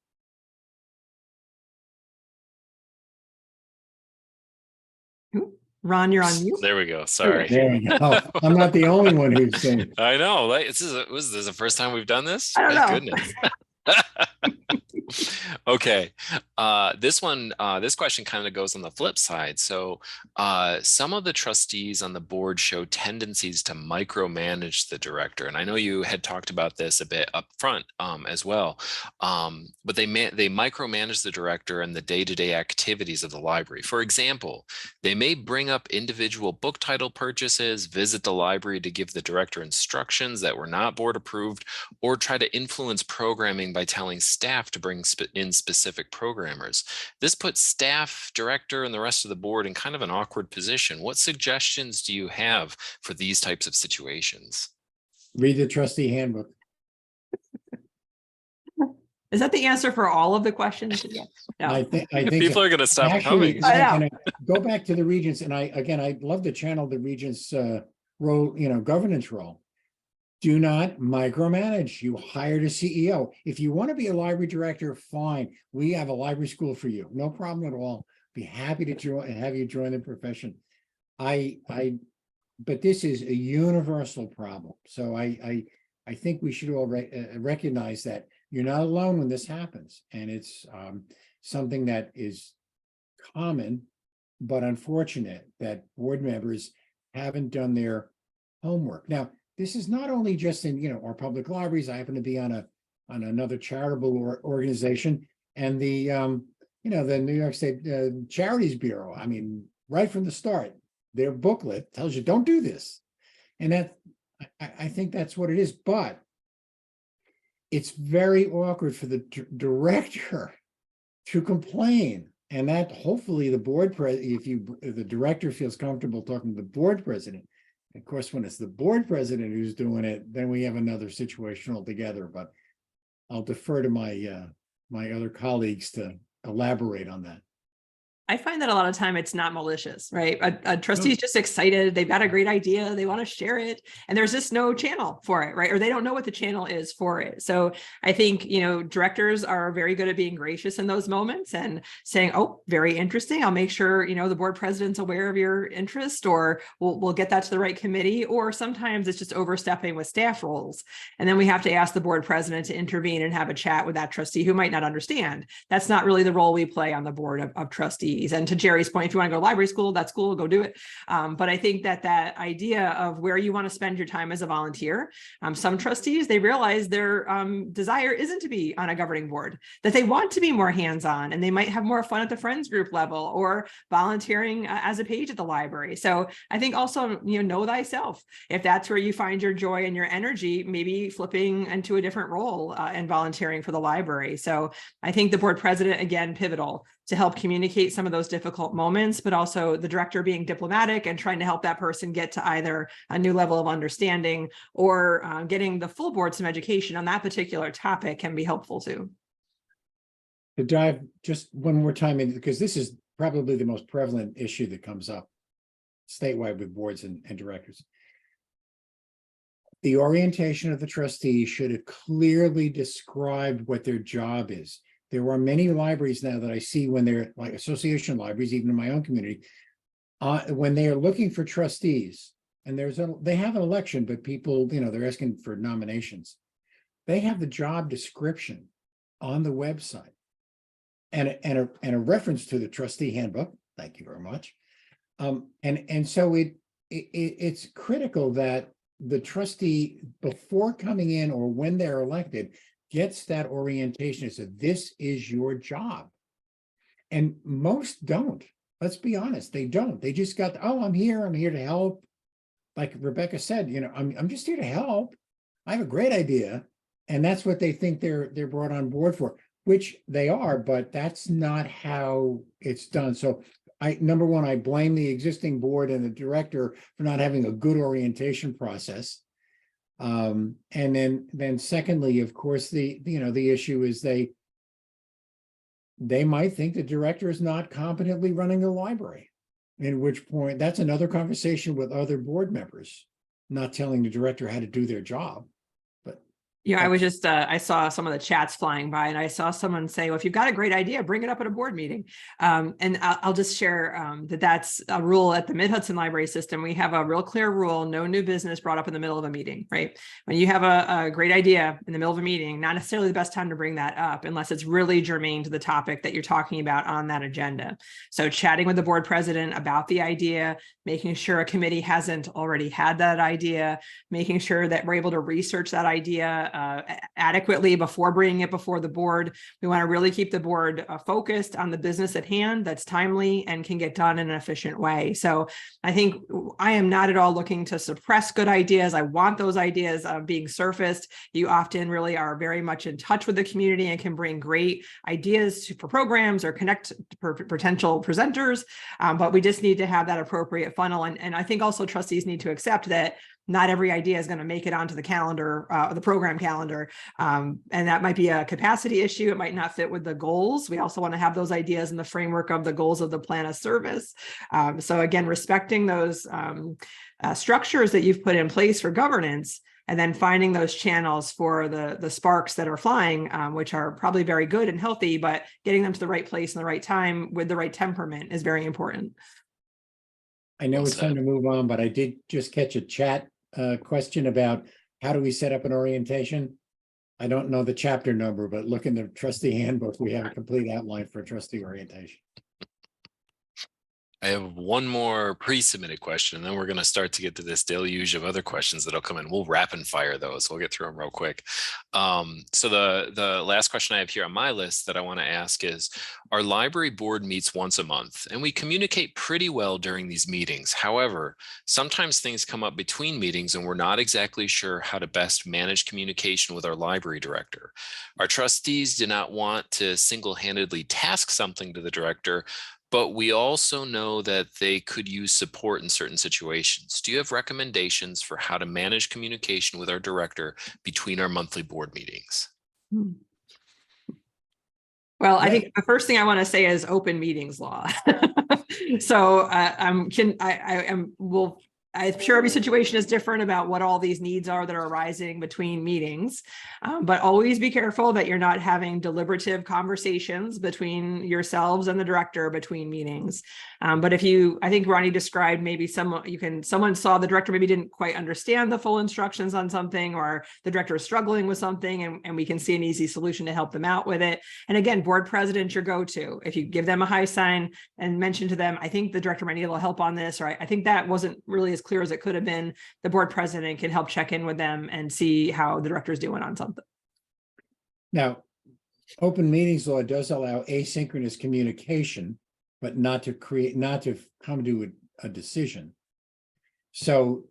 Ron, you're on mute. There we go. Sorry. There we go. I'm not the only one who's saying. I know. This is the first time we've done this? I don't My know. goodness. Okay. This question kind of goes on the flip side. So some of the trustees on the board show tendencies to micromanage the director. And I know you had talked about this a bit up front as well. But they micromanage the director and the day-to-day activities of the library. For example, they may bring up individual book title purchases, visit the library to give the director instructions that were not board approved, or try to influence programming by telling staff to bring in specific programmers. This puts staff, director, and the rest of the board in kind of an awkward position. What suggestions do you have for these types of situations? Read the trustee handbook. Is that the answer for all of the questions? No. I think People are going to stop actually, coming. I know. go back to the regents, and I'd love to channel the regents role, governance role. Do not micromanage. You hired a CEO. If you want to be a library director, fine. We have a library school for you. No problem at all. Be happy to join and have you join the profession. But this is a universal problem. So I think we should all recognize that you're not alone when this happens. And it's something that is common, but unfortunate that board members haven't done their homework. Now, this is not only just in, our public libraries. I happen to be on another charitable organization, and the the New York State Charities Bureau. I mean, right from the start, their booklet tells you don't do this, and that I think that's what it is. But it's very awkward for the director to complain, and that hopefully the board president, if the director feels comfortable talking to the board president. Of course, when it's the board president who's doing it, then we have another situation altogether. But I'll defer to my my other colleagues to elaborate on that. I find that a lot of time it's not malicious, right? A trustee is just excited. They've got a great idea. They want to share it. And there's just no channel for it, right? Or they don't know what the channel is for it. So I think, directors are very good at being gracious in those moments and saying, oh, very interesting. I'll make sure, the board president's aware of your interest, or we'll get that to the right committee. Or sometimes it's just overstepping with staff roles. And then we have to ask the board president to intervene and have a chat with that trustee who might not understand. That's not really the role we play on the board of trustees. And to Jerry's point, if you want to go to library school, that's cool, go do it. But I think that idea of where you want to spend your time as a volunteer, some trustees, they realize their desire isn't to be on a governing board, that they want to be more hands-on, and they might have more fun at the friends group level or volunteering as a page at the library. So I think also, know thyself. If that's where you find your joy and your energy, maybe flipping into a different role and volunteering for the library. So I think the board president, again, pivotal to help communicate some of those difficult moments, but also the director being diplomatic and trying to help that person get to either a new level of understanding or getting the full board some education on that particular topic can be helpful too. To dive just one more time in, because this is probably the most prevalent issue that comes up statewide with boards and directors. The orientation of the trustee should have clearly described what their job is. There are many libraries now that I see when they're like association libraries, even in my own community, when they are looking for trustees, and they have an election, but people, they're asking for nominations. They have the job description on the website and a reference to the trustee handbook. Thank you very much. And so it's critical that the trustee, before coming in or when they're elected, gets that orientation. So this is your job. And most don't. Let's be honest, they don't. They just got, oh, I'm here to help. Like Rebecca said, I'm just here to help. I have a great idea. And that's what they think they're brought on board for, which they are, but that's not how it's done. So number one, I blame the existing board and the director for not having a good orientation process. And then secondly, of course, the issue is they might think the director is not competently running the library, in which point that's another conversation with other board members, not telling the director how to do their job. Yeah, I was just, I saw some of the chats flying by, and I saw someone say, well, if you've got a great idea, bring it up at a board meeting. And I'll just share that's a rule at the Mid-Hudson Library System. We have a real clear rule: no new business brought up in the middle of a meeting, right? When you have a great idea in the middle of a meeting, not necessarily the best time to bring that up unless it's really germane to the topic that you're talking about on that agenda. So chatting with the board president about the idea, making sure a committee hasn't already had that idea, making sure that we're able to research that idea adequately before bringing it before the board. We want to really keep the board focused on the business at hand that's timely and can get done in an efficient way. So I think I am not at all looking to suppress good ideas. I want those ideas being surfaced. You often really are very much in touch with the community and can bring great ideas for programs or connect potential presenters. But we just need to have that appropriate funnel. And I think also trustees need to accept that not every idea is going to make it onto the calendar, the program calendar. And that might be a capacity issue. It might not fit with the goals. We also want to have those ideas in the framework of the goals of the plan of service. So again, respecting those structures that you've put in place for governance, and then finding those channels for the sparks that are flying, which are probably very good and healthy, but getting them to the right place in the right time with the right temperament is very important. I know Well it's time said. to move on, but I did just catch a chat question about how do we set up an orientation? I don't know the chapter number, but look in the trustee handbook. We have a complete outline for trustee orientation. I have one more pre-submitted question, and then we're going to start to get to this deluge of other questions that'll come in. We'll rapid fire those. We'll get through them real quick. So the last question I have here on my list that I want to ask is, our library board meets once a month, and we communicate pretty well during these meetings. However, sometimes things come up between meetings, and we're not exactly sure how to best manage communication with our library director. Our trustees do not want to single-handedly task something to the director, but we also know that they could use support in certain situations. Do you have recommendations for how to manage communication with our director between our monthly board meetings? Well, I think the first thing I want to say is open meetings law. So I'm sure every situation is different about what all these needs are that are arising between meetings, but always be careful that you're not having deliberative conversations between yourselves and the director between meetings. But I think Ronnie described maybe someone saw the director maybe didn't quite understand the full instructions on something, or the director is struggling with something, and we can see an easy solution to help them out with it. And again, board president, your go-to. If you give them a high sign and mention to them, I think the director might need a little help on this, or I think that wasn't really as clear as it could have been, the board president can help check in with them and see how the director is doing on something. Now, open meetings law does allow asynchronous communication, but not to come to a decision. So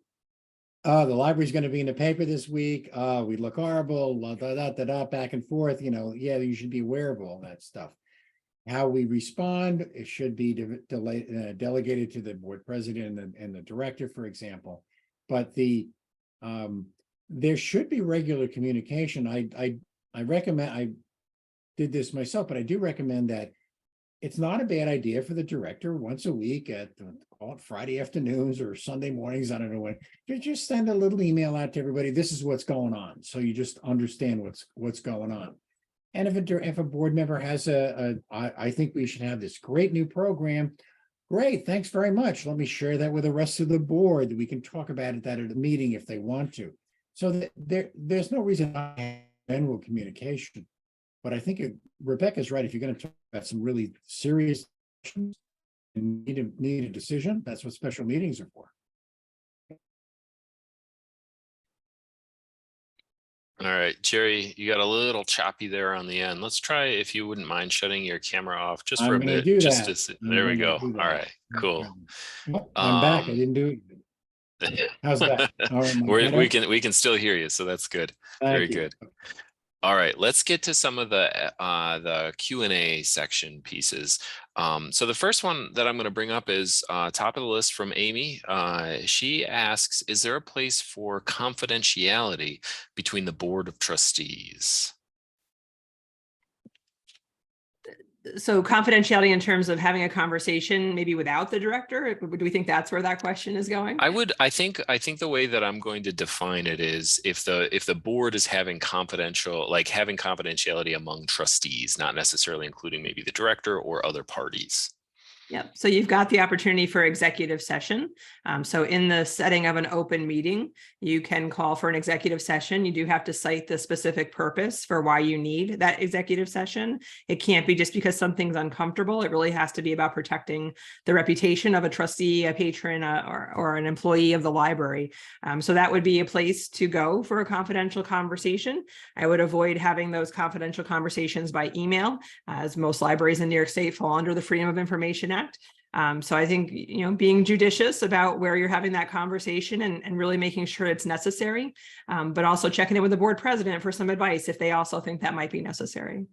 the library's going to be in the paper this week. We look horrible, back and forth. Yeah, you should be aware of all that stuff. How we respond, it should be delegated to the board president and the director, for example. But there should be regular communication. I recommend, I did this myself, but I do recommend that it's not a bad idea for the director once a week at call it Friday afternoons or Sunday mornings, I don't know when, to just send a little email out to everybody. This is what's going on. So you just understand what's going on. And if a board member has I think we should have this great new program. Great, thanks very much. Let me share that with the rest of the board. We can talk about it at a meeting if they want to. So there's no reason not to have general communication. But I think Rebecca's right. If you're going to talk about some really serious issues and need a decision, that's what special meetings are for. All right, Jerry, you got a little choppy there on the end. Let's try, if you wouldn't mind shutting your camera off just for a bit. There we go. All right, cool. I'm back. I didn't do it. How's that? All right, we can still hear you, so that's good. Very good. All right, let's get to some of the Q&A section pieces. So the first one that I'm going to bring up is top of the list from Amy. She asks, is there a place for confidentiality between the board of trustees? So confidentiality in terms of having a conversation maybe without the director, do we think that's where that question is going? I think the way that I'm going to define it is if the board is having confidentiality among trustees, not necessarily including maybe the director or other parties. Yep. So you've got the opportunity for executive session. So in the setting of an open meeting, you can call for an executive session. You do have to cite the specific purpose for why you need that executive session. It can't be just because something's uncomfortable. It really has to be about protecting the reputation of a trustee, a patron, or an employee of the library. So that would be a place to go for a confidential conversation. I would avoid having those confidential conversations by email, as most libraries in New York State fall under the Freedom of Information Act. So I think, being judicious about where you're having that conversation and really making sure it's necessary, but also checking in with the board president for some advice if they also think that might be necessary.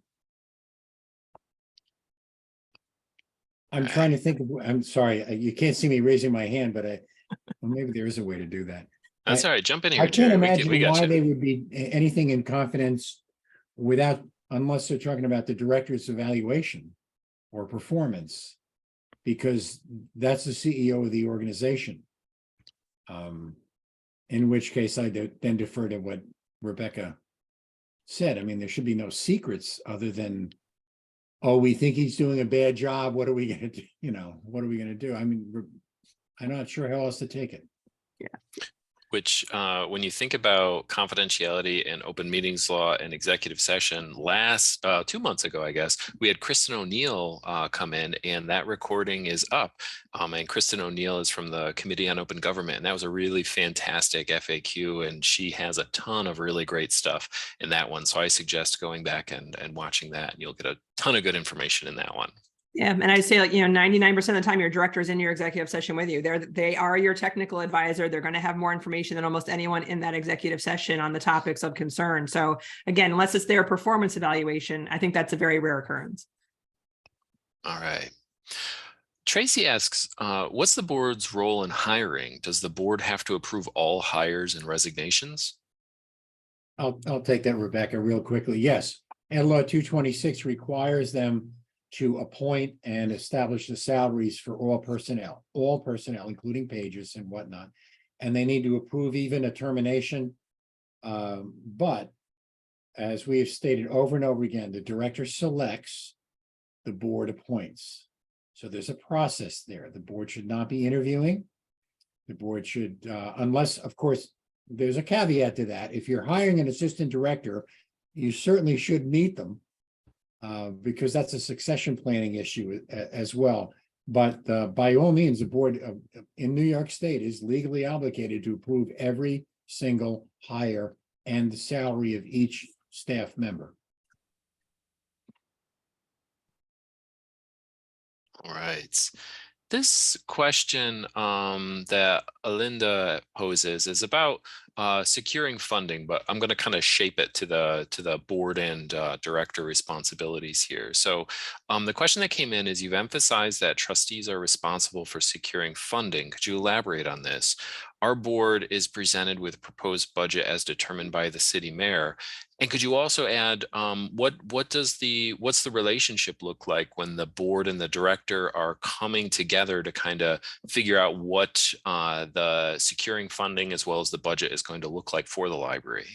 I'm trying to think I'm sorry, you can't see me raising my hand, but well, maybe there is a way to do that. That's all right. Jump in here, I can't Jerry. imagine we got why you. they would be anything in confidence unless they're talking about the director's evaluation or performance, because that's the CEO of the organization. In which case I then defer to what Rebecca said. I mean, there should be no secrets other than, oh, we think he's doing a bad job. What are we going to do? You know, what are we going to do? I mean, I'm not sure how else to take it. Which, when you think about confidentiality and open meetings law and executive session, 2 months ago, I guess, we had Kristen O'Neill come in, and that recording is up. And Kristen O'Neill is from the Committee on Open Government, and that was a really fantastic FAQ, and she has a ton of really great stuff in that one. So I suggest going back and watching that, and you'll get a ton of good information in that one. Yeah, and I'd say 99% of the time your director is in your executive session with you. They are your technical advisor. They're going to have more information than almost anyone in that executive session on the topics of concern. So again, unless it's their performance evaluation, I think that's a very rare occurrence. All right. Tracy asks, what's the board's role in hiring? Does the board have to approve all hires and resignations? I'll take that, Rebecca, real quickly. Yes, Ed Law 226 requires them to appoint and establish the salaries for all personnel, including pages and whatnot. And they need to approve even a termination. But as we have stated over and over again, the director selects, the board appoints. So there's a process there. The board should not be interviewing. The board should, unless, of course, there's a caveat to that. If you're hiring an assistant director, you certainly should meet them. Because that's a succession planning issue as well. But by all means, the board in New York State is legally obligated to approve every single hire and the salary of each staff member. All right. This question that Alinda poses is about securing funding, but I'm going to kind of shape it to the board and director responsibilities here. So the question that came in is, you've emphasized that trustees are responsible for securing funding. Could you elaborate on this? Our board is presented with proposed budget as determined by the city mayor. And could you also add what's the relationship look like when the board and the director are coming together to kind of figure out what the securing funding as well as the budget is going to look like for the library?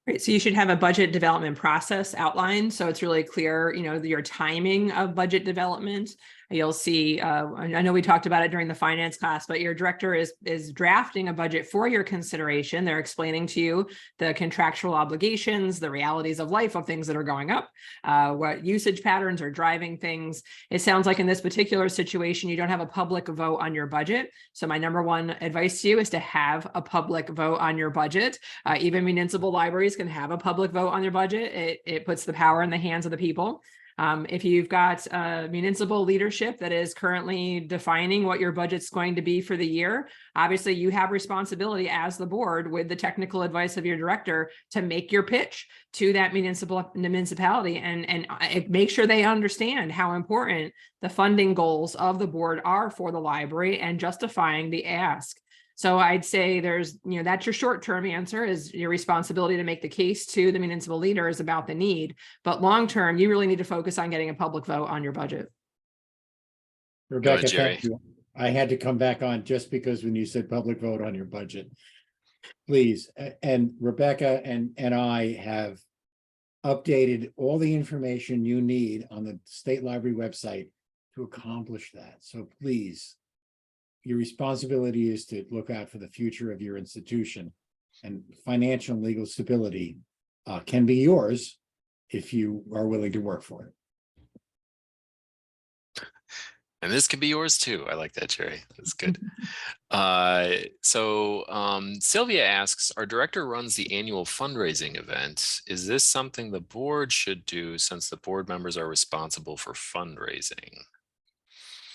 Great. So you should have a budget development process outlined. So it's really clear, your timing of budget development. You'll see, I know we talked about it during the finance class, but your director is drafting a budget for your consideration. They're explaining to you the contractual obligations, the realities of life of things that are going up, what usage patterns are driving things. It sounds like in this particular situation, you don't have a public vote on your budget. So my number one advice to you is to have a public vote on your budget. Even municipal libraries can have a public vote on their budget. It puts the power in the hands of the people. If you've got municipal leadership that is currently defining what your budget's going to be for the year, obviously you have responsibility as the board with the technical advice of your director to make your pitch to that municipality and make sure they understand how important the funding goals of the board are for the library and justifying the ask. So I'd say that's your short-term answer, is your responsibility to make the case to the municipal leaders about the need. But long-term, you really need to focus on getting a public vote on your budget. Rebecca, Jerry. thank you. I had to come back on just because when you said public vote on your budget, please. And Rebecca and I have updated all the information you need on the State Library website to accomplish that. So please, your responsibility is to look out for the future of your institution, and financial and legal stability can be yours if you are willing to work for it. And this can be yours too. I like that, Jerry. That's good. Sylvia asks, our director runs the annual fundraising event. Is this something the board should do since the board members are responsible for fundraising?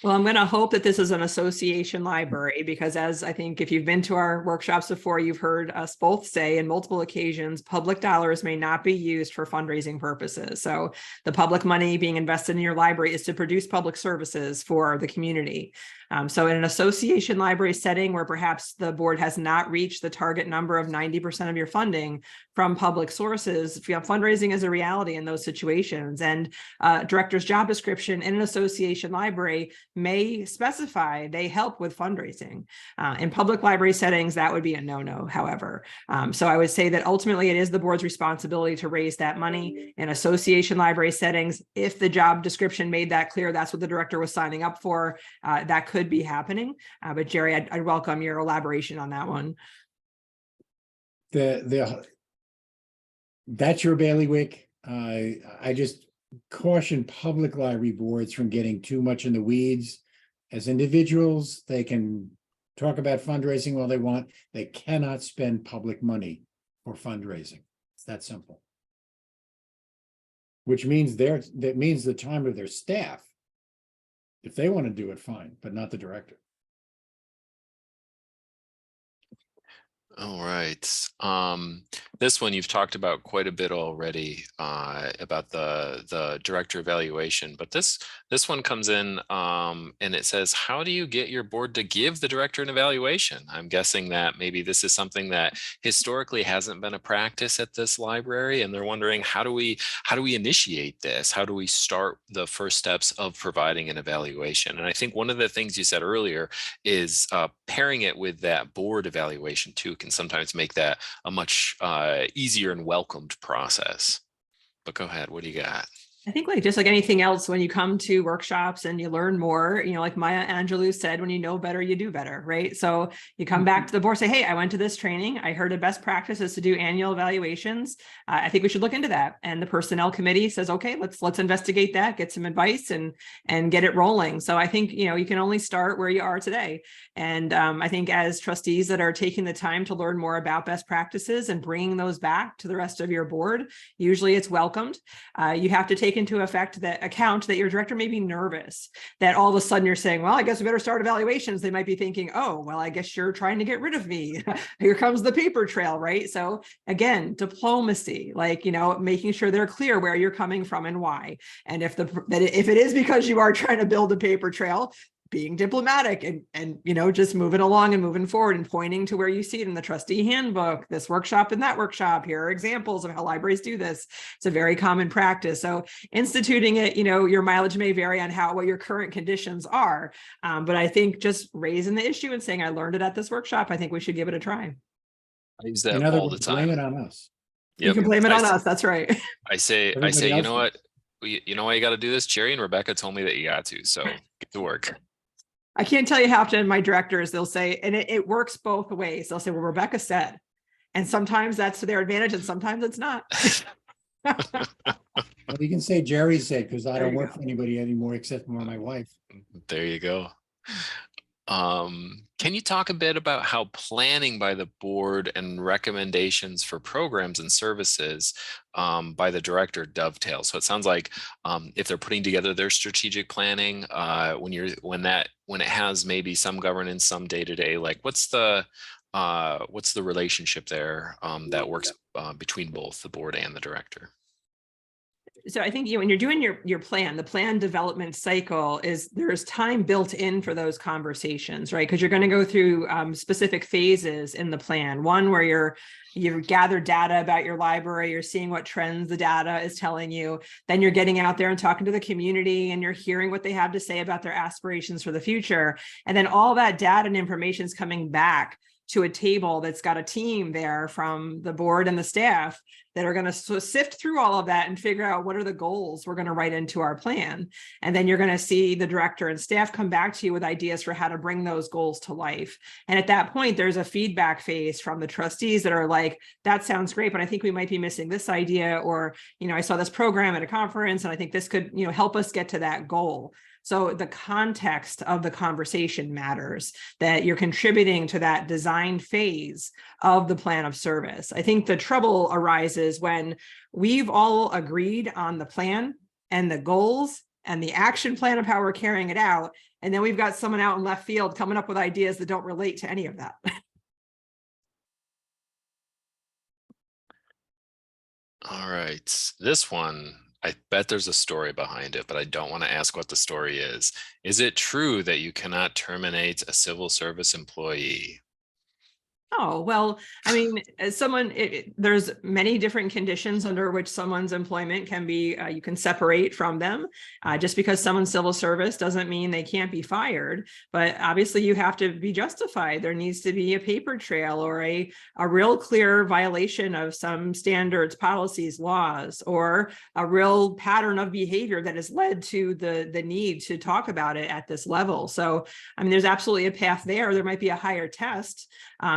Well, I'm going to hope that this is an association library, because as I think if you've been to our workshops before, you've heard us both say in multiple occasions, public dollars may not be used for fundraising purposes. So the public money being invested in your library is to produce public services for the community. So in an association library setting where perhaps the board has not reached the target number of 90% of your funding from public sources, fundraising is a reality in those situations. And director's job description in an association library may specify they help with fundraising. In public library settings, that would be a no-no, however. So I would say that ultimately it is the board's responsibility to raise that money. In association library settings, if the job description made that clear, that's what the director was signing up for, that could be happening. But Jerry, I'd welcome your elaboration on that one. That's your bailiwick. I just caution public library boards from getting too much in the weeds. As individuals, they can talk about fundraising all they want. They cannot spend public money for fundraising. It's that simple. Which means that means the time of their staff. If they want to do it, fine, but not the director. All right. This one you've talked about quite a bit already, about the director evaluation, but this one comes in and it says, how do you get your board to give the director an evaluation? I'm guessing that maybe this is something that historically hasn't been a practice at this library, and they're wondering, how do we initiate this? How do we start the first steps of providing an evaluation? And I think one of the things you said earlier is pairing it with that board evaluation too can sometimes make that a much easier and welcomed process. But go ahead, what do you got? I think just like anything else, when you come to workshops and you learn more, like Maya Angelou said, when you know better, you do better, right? So you come back to the board, say, hey, I went to this training. I heard a best practice is to do annual evaluations. I think we should look into that. And the personnel committee says, okay, let's investigate that, get some advice and get it rolling. So I think, you can only start where you are today. And I think as trustees that are taking the time to learn more about best practices and bringing those back to the rest of your board, usually it's welcomed. You have to take into account that your director may be nervous, that all of a sudden you're saying, well, I guess we better start evaluations. They might be thinking, oh, well, I guess you're trying to get rid of me. Here comes the paper trail, right? So again, diplomacy, making sure they're clear where you're coming from and why. And if it is because you are trying to build a paper trail, being diplomatic and just moving along and moving forward and pointing to where you see it in the trustee handbook, this workshop and that workshop. Here are examples of how libraries do this. It's a very common practice. So instituting it, your mileage may vary on what your current conditions are. But I think just raising the issue and saying, I learned it at this workshop, I think we should give it a try. I use that all the time. Blame it on us. Yep. You can blame it on us. That's right. I say, you know what? You know why you got to do this? Jerry and Rebecca told me that you got to, so get to work. I can't tell you how often my directors, they'll say, and it works both ways. They'll say, well, Rebecca said, and sometimes that's to their advantage and sometimes it's not. Well, you can say Jerry said, because I don't work for anybody anymore except for my wife. There you go. Can you talk a bit about how planning by the board and recommendations for programs and services by the director dovetail? So it sounds like if they're putting together their strategic planning, when it has maybe some governance, some day-to-day, like what's the relationship there that works between both the board and the director? So I think when you're doing your plan, the plan development cycle there's time built in for those conversations, right? Because you're going to go through specific phases in the plan. One where you've gathered data about your library, you're seeing what trends the data is telling you. Then you're getting out there and talking to the community and you're hearing what they have to say about their aspirations for the future. And then all that data and information is coming back to a table that's got a team there from the board and the staff that are going to sift through all of that and figure out what are the goals we're going to write into our plan. And then you're going to see the director and staff come back to you with ideas for how to bring those goals to life. And at that point, there's a feedback phase from the trustees that are like, that sounds great, but I think we might be missing this idea. Or, I saw this program at a conference and I think this could, help us get to that goal. So the context of the conversation matters, that you're contributing to that design phase of the plan of service. I think the trouble arises when we've all agreed on the plan and the goals and the action plan of how we're carrying it out. And then we've got someone out in left field coming up with ideas that don't relate to any of that. All right. This one I bet there's a story behind it, but I don't want to ask what the story is. Is it true that you cannot terminate a civil service employee? Oh, well, I mean, as someone, there's many different conditions under which someone's employment can be, you can separate from them. Just because someone's civil service doesn't mean they can't be fired, but obviously you have to be justified. There needs to be a paper trail or a real clear violation of some standards, policies, laws, or a real pattern of behavior that has led to the need to talk about it at this level. So, I mean, there's absolutely a path there. There might be a higher test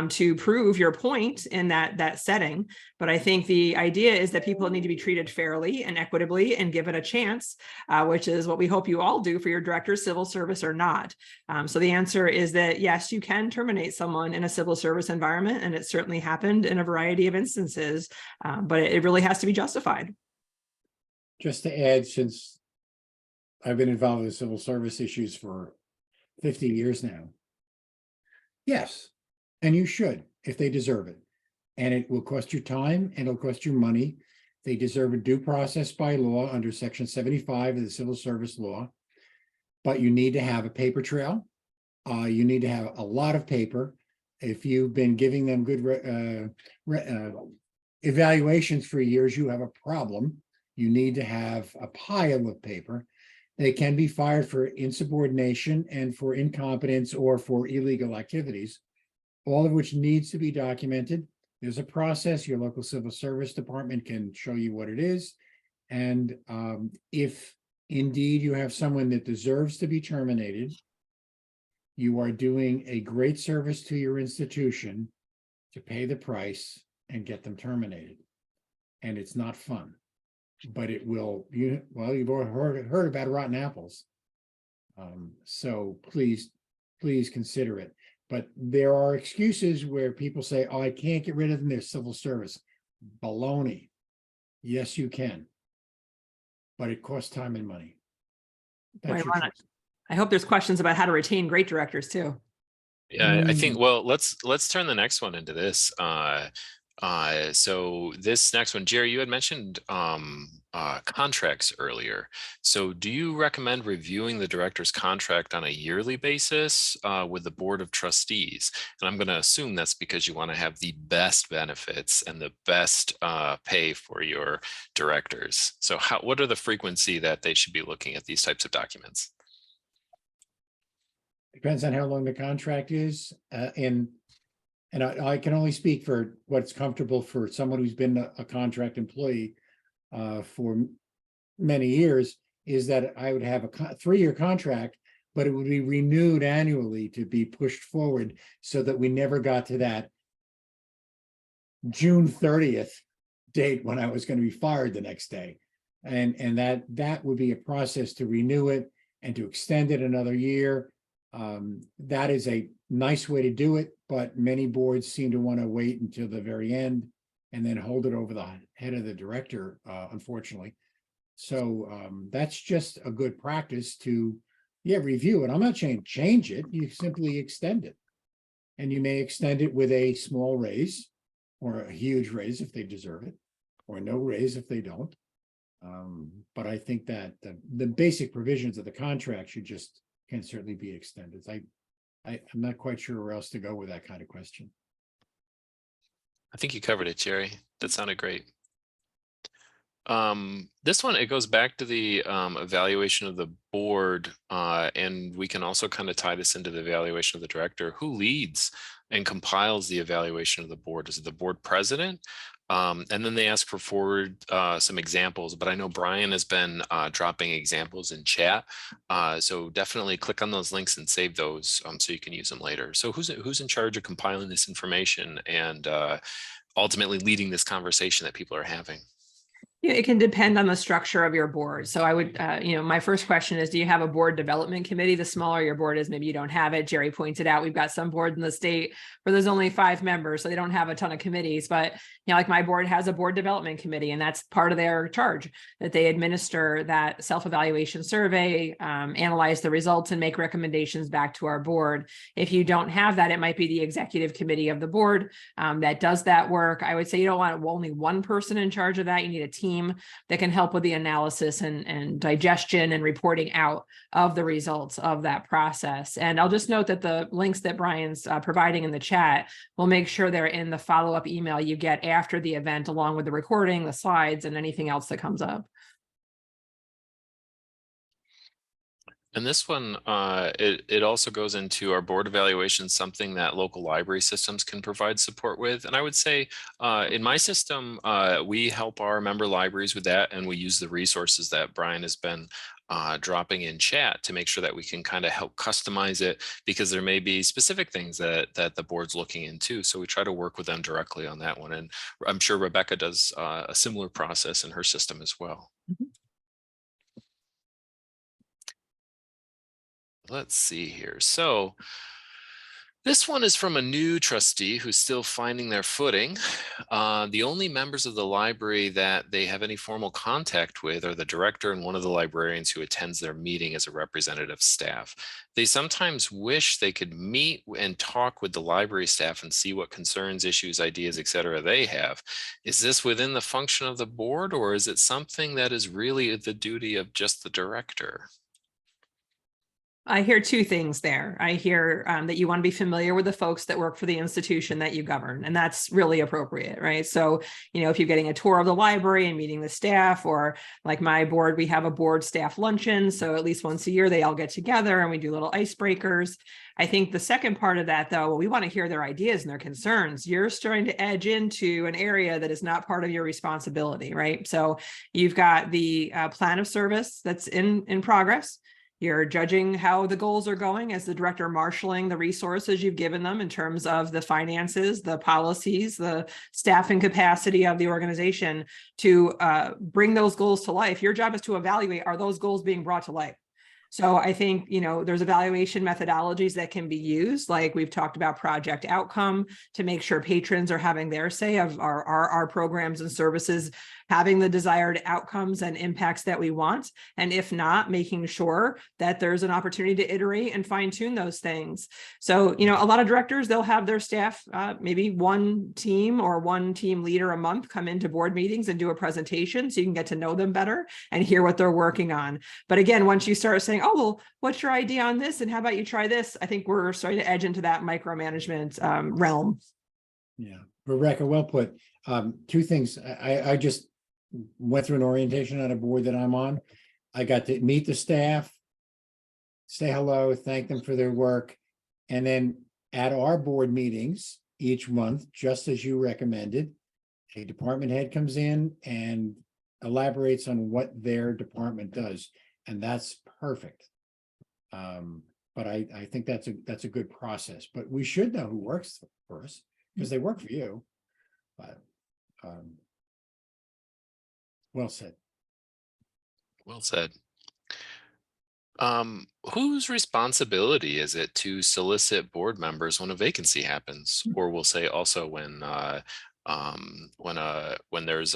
to prove your point in that setting. But I think the idea is that people need to be treated fairly and equitably and given a chance, which is what we hope you all do for your directors, civil service or not. So the answer is that, yes, you can terminate someone in a civil service environment, and it certainly happened in a variety of instances, but it really has to be justified. Just to add, since I've been involved with civil service issues for 50 years now. Yes, and you should, if they deserve it. And it will cost you time and it'll cost you money. They deserve a due process by law under Section 75 of the Civil Service Law. But you need to have a paper trail. You need to have a lot of paper. If you've been giving them good evaluations for years, you have a problem. You need to have a pile of paper. They can be fired for insubordination and for incompetence or for illegal activities, all of which needs to be documented. There's a process. Your local civil service department can show you what it is. And if indeed you have someone that deserves to be terminated, you are doing a great service to your institution to pay the price and get them terminated. And it's not fun, but it will, you've heard about rotten apples. So please consider it. But there are excuses where people say, oh, I can't get rid of them, they're civil service. Baloney. Yes, you can. But it costs time and money. That's your choice. I hope there's questions about how to retain great directors too. Yeah, I think, well, let's turn the next one into this. So this next one, Jerry, you had mentioned contracts earlier. So do you recommend reviewing the director's contract on a yearly basis with the board of trustees? And I'm going to assume that's because you want to have the best benefits and the best pay for your directors. So what are the frequency that they should be looking at these types of documents? Depends on how long the contract is. And I can only speak for what's comfortable for someone who's been a contract employee for many years, is that I would have a 3-year contract, but it would be renewed annually to be pushed forward so that we never got to that June 30th date when I was going to be fired the next day. And that would be a process to renew it and to extend it another year. That is a nice way to do it, but many boards seem to want to wait until the very end and then hold it over the head of the director, unfortunately. So that's just a good practice to, review it. I'm not saying change it, you simply extend it. And you may extend it with a small raise or a huge raise if they deserve it, or no raise if they don't. But I think that the basic provisions of the contract can certainly be extended. I'm not quite sure where else to go with that kind of question. I think you covered it, Jerry. That sounded great. This one, it goes back to the evaluation of the board, and we can also kind of tie this into the evaluation of the director. Who leads and compiles the evaluation of the board? Is it the board president? And then they ask for some examples, but I know Brian has been dropping examples in chat. So definitely click on those links and save those so you can use them later. So who's in charge of compiling this information and ultimately leading this conversation that people are having? Yeah, it can depend on the structure of your board. So I would, my first question is, do you have a board development committee? The smaller your board is, maybe you don't have it. Jerry pointed out, we've got some boards in the state where there's only 5 members, so they don't have a ton of committees. But, like my board has a board development committee, and that's part of their charge, that they administer that self-evaluation survey, analyze the results, and make recommendations back to our board. If you don't have that, it might be the executive committee of the board that does that work. I would say you don't want only one person in charge of that. You need a team team that can help with the analysis and digestion and reporting out of the results of that process. And I'll just note that the links that Brian's providing in the chat, we'll make sure they're in the follow-up email you get after the event, along with the recording, the slides, and anything else that comes up. And this one, it also goes into our board evaluation, something that local library systems can provide support with. And I would say in my system, we help our member libraries with that, and we use the resources that Brian has been dropping in chat to make sure that we can kind of help customize it, because there may be specific things that the board's looking into. So we try to work with them directly on that one. And I'm sure Rebecca does a similar process in her system as well. Mm-hmm. Let's see here. So this one is from a new trustee who's still finding their footing. The only members of the library that they have any formal contact with are the director and one of the librarians who attends their meeting as a representative staff. They sometimes wish they could meet and talk with the library staff and see what concerns, issues, ideas, etc. they have. Is this within the function of the board, or is it something that is really the duty of just the director? I hear two things there. I hear that you want to be familiar with the folks that work for the institution that you govern, and that's really appropriate, right? So, if you're getting a tour of the library and meeting the staff, or like my board, we have a board staff luncheon. So at least once a year, they all get together and we do little icebreakers. I think the second part of that, though, we want to hear their ideas and their concerns. You're starting to edge into an area that is not part of your responsibility, right? So you've got the plan of service that's in progress. You're judging how the goals are going as the director, marshaling the resources you've given them in terms of the finances, the policies, the staffing capacity of the organization to bring those goals to life. Your job is to evaluate, are those goals being brought to life? So I think, there's evaluation methodologies that can be used, like we've talked about project outcome, to make sure patrons are having their say of our programs and services having the desired outcomes and impacts that we want. And if not, making sure that there's an opportunity to iterate and fine tune those things. So, a lot of directors, they'll have their staff, maybe one team or one team leader a month come into board meetings and do a presentation so you can get to know them better and hear what they're working on. But again, once you start saying, oh, well, what's your idea on this? And how about you try this? I think we're starting to edge into that micromanagement realm. Yeah, Rebecca, well put. Two things. I just went through an orientation on a board that I'm on. I got to meet the staff, say hello, thank them for their work. And then at our board meetings each month, just as you recommended, a department head comes in and elaborates on what their department does. And that's perfect. But I think that's a good process. But we should know who works for us, because they work for you. But well said. Well said. Whose responsibility is it to solicit board members when a vacancy happens, or we'll say also when there's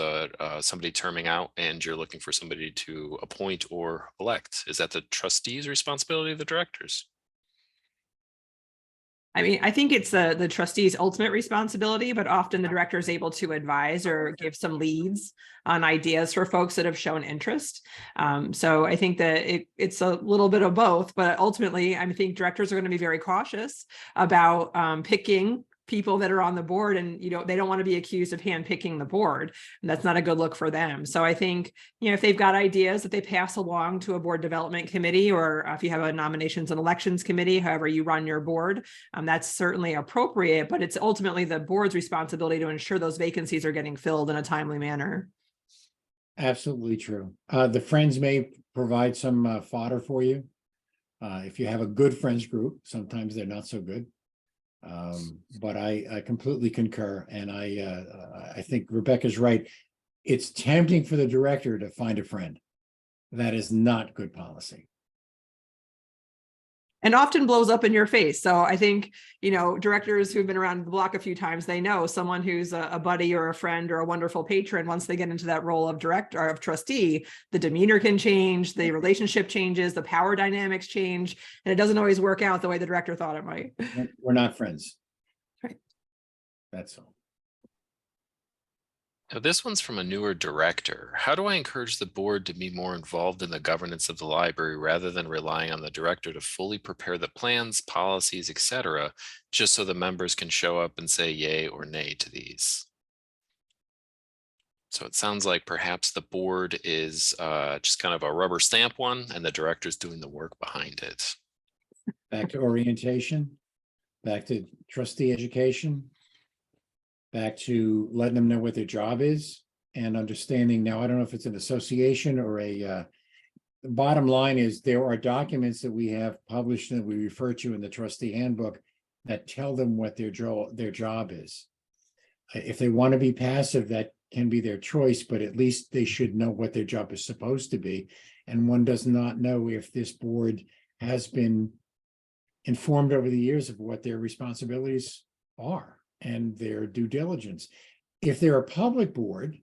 somebody terming out and you're looking for somebody to appoint or elect? Is that the trustee's responsibility of the directors? I mean, I think it's the trustee's ultimate responsibility, but often the director is able to advise or give some leads on ideas for folks that have shown interest. So I think that it's a little bit of both, but ultimately, I think directors are going to be very cautious about picking people that are on the board, and they don't want to be accused of handpicking the board, and that's not a good look for them. So I think if they've got ideas that they pass along to a board development committee, or if you have a nominations and elections committee, however you run your board, that's certainly appropriate, but it's ultimately the board's responsibility to ensure those vacancies are getting filled in a timely manner. Absolutely true. The friends may provide some fodder for you. If you have a good friends group, sometimes they're not so good. But I completely concur, and I think Rebecca's right. It's tempting for the director to find a friend. That is not good policy. And often blows up in your face. So I think, directors who've been around the block a few times, they know someone who's a buddy or a friend or a wonderful patron. Once they get into that role of director or of trustee, the demeanor can change, the relationship changes, the power dynamics change, and it doesn't always work out the way the director thought it might. We're not friends. Right. That's all. Now, this one's from a newer director. How do I encourage the board to be more involved in the governance of the library rather than relying on the director to fully prepare the plans, policies, etc., just so the members can show up and say yay or nay to these? So it sounds like perhaps the board is just kind of a rubber stamp one and the director's doing the work behind it. Back to orientation, back to trustee education, back to letting them know what their job is and understanding. Now, I don't know if it's an association or the bottom line is there are documents that we have published and we refer to in the trustee handbook that tell them what their job is. If they want to be passive, that can be their choice, but at least they should know what their job is supposed to be. And one does not know if this board has been informed over the years of what their responsibilities are and their due diligence. If they're a public board,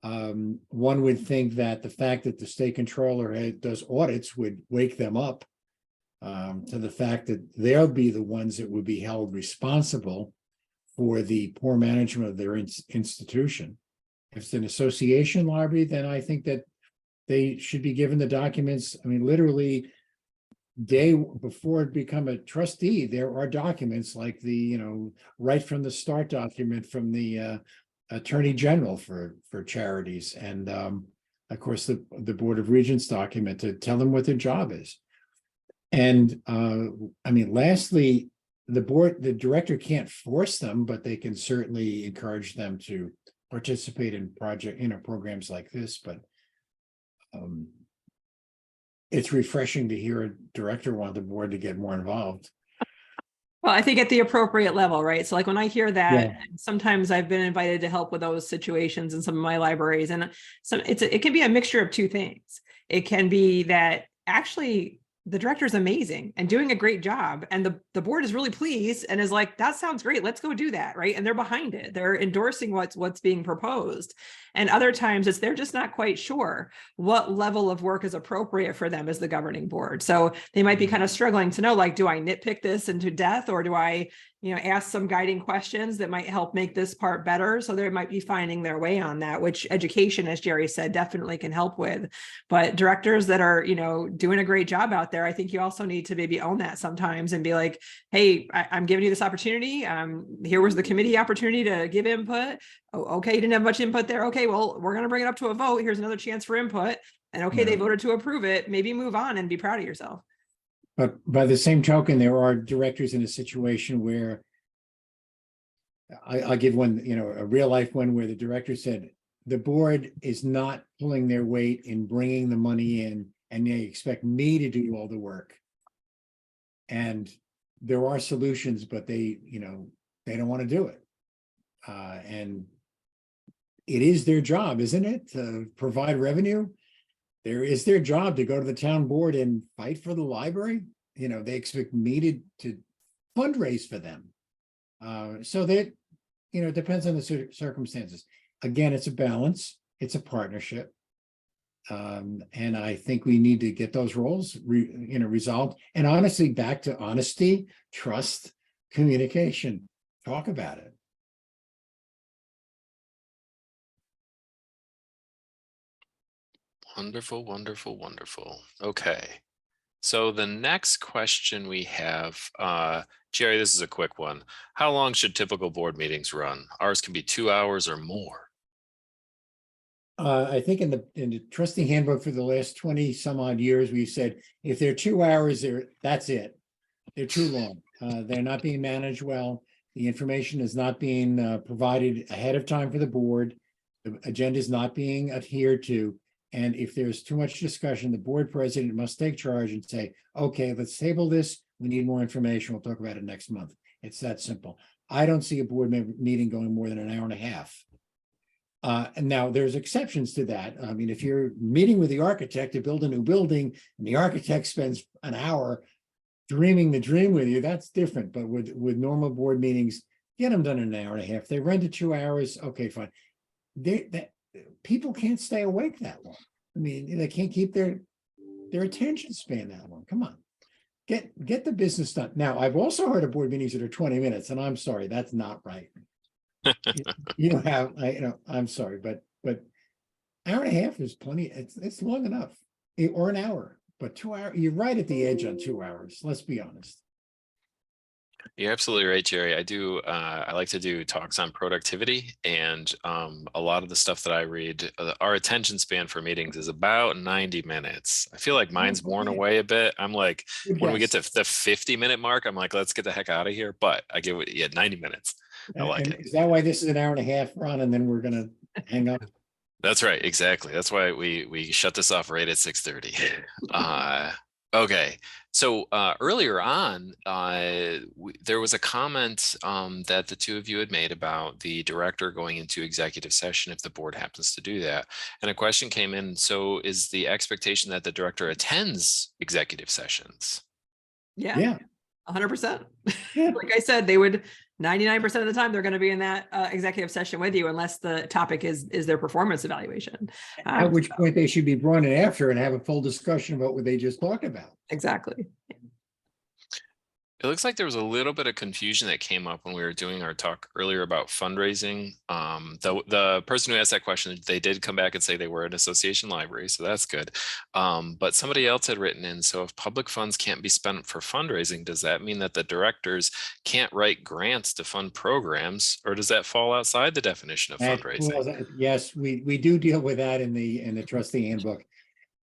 one would think that the fact that the state controller does audits would wake them up to the fact that they'll be the ones that would be held responsible for the poor management of their institution. If it's an association library, then I think that they should be given the documents. I mean, literally day before it become a trustee, there are documents like the, right from the start document from the Attorney General for charities. And of course, the Board of Regents document to tell them what their job is. And I mean, lastly, the director can't force them, but they can certainly encourage them to participate in programs like this. But it's refreshing to hear a director want the board to get more involved. Well, I think at the appropriate level, right? So like when I hear that, Yeah. sometimes I've been invited to help with those situations in some of my libraries. And it can be a mixture of two things. It can be that actually the director is amazing and doing a great job. And the board is really pleased and is like, that sounds great. Let's go do that. Right. And they're behind it. They're endorsing what's being proposed. And other times they're just not quite sure what level of work is appropriate for them as the governing board. So they might be kind of struggling to know, like, do I nitpick this into death, or do I, ask some guiding questions that might help make this part better? So they might be finding their way on that, which education, as Jerry said, definitely can help with. But directors that are, doing a great job out there, I think you also need to maybe own that sometimes and be like, hey, I'm giving you this opportunity. Here was the committee opportunity to give input. Oh, okay, you didn't have much input there. Okay, well, we're going to bring it up to a vote. Here's another chance for input. And okay, they voted to approve it. Maybe move on and be proud of yourself. But by the same token, there are directors in a situation where I'll give one, a real life one where the director said, the board is not pulling their weight in bringing the money in, and they expect me to do all the work. And there are solutions, but they don't want to do it. And it is their job, isn't it, to provide revenue? It's their job to go to the town board and fight for the library. They expect me to fundraise for them. So that, it depends on the circumstances. Again, it's a balance. It's a partnership. And I think we need to get those roles, resolved. And honestly, back to honesty, trust, communication. Talk about it. Wonderful, wonderful, wonderful. Okay. So the next question we have, Jerry, this is a quick one. How long should typical board meetings run? Ours can be 2 hours or more. I think in the trustee handbook for the last 20 some odd years, we've said if they're 2 hours, that's it. They're too long. They're not being managed well. The information is not being provided ahead of time for the board. The agenda is not being adhered to. And if there's too much discussion, the board president must take charge and say, okay, let's table this. We need more information. We'll talk about it next month. It's that simple. I don't see a board meeting going more than an hour and a half. And now there's exceptions to that. I mean, if you're meeting with the architect to build a new building and the architect spends an hour dreaming the dream with you, that's different. But with normal board meetings, get them done in an hour and a half. They run to 2 hours. Okay, fine. People can't stay awake that long. I mean, they can't keep their attention span that long. Come on, get the business done. Now, I've also heard of board meetings that are 20 minutes, and I'm sorry, that's not right. You have, I'm sorry, but hour and a half is plenty. It's long enough. Or an hour, but 2 hours, you're right at the edge on 2 hours. Let's be honest. You're absolutely right, Jerry. I like to do talks on productivity, and a lot of the stuff that I read, our attention span for meetings is about 90 minutes. I feel like mine's worn Okay. away a bit. I'm like, Good when we get guess. to the 50-minute mark, I'm like, let's get the heck out of here. But I give it, yeah, 90 minutes. I like And it. is that why this is an hour and a half, Ron, and then we're gonna hang up? That's right, exactly. That's why we shut this off right at 6:30. Okay, so earlier on, there was a comment that the two of you had made about the director going into executive session if the board happens to do that. And a question came in, so is the expectation that the director attends executive sessions? Yeah, Yeah, 100%. yeah. Like I said, they would 99% of the time they're going to be in that executive session with you, unless the topic is their performance evaluation. At which point they should be brought in after and have a full discussion about what they just talked about. Exactly. It looks like there was a little bit of confusion that came up when we were doing our talk earlier about fundraising. The person who asked that question, they did come back and say they were an association library, so that's good. But somebody else had written in, so if public funds can't be spent for fundraising, does that mean that the directors can't write grants to fund programs, or does that fall outside the definition of fundraising? Yes, we do deal with that in the trustee handbook.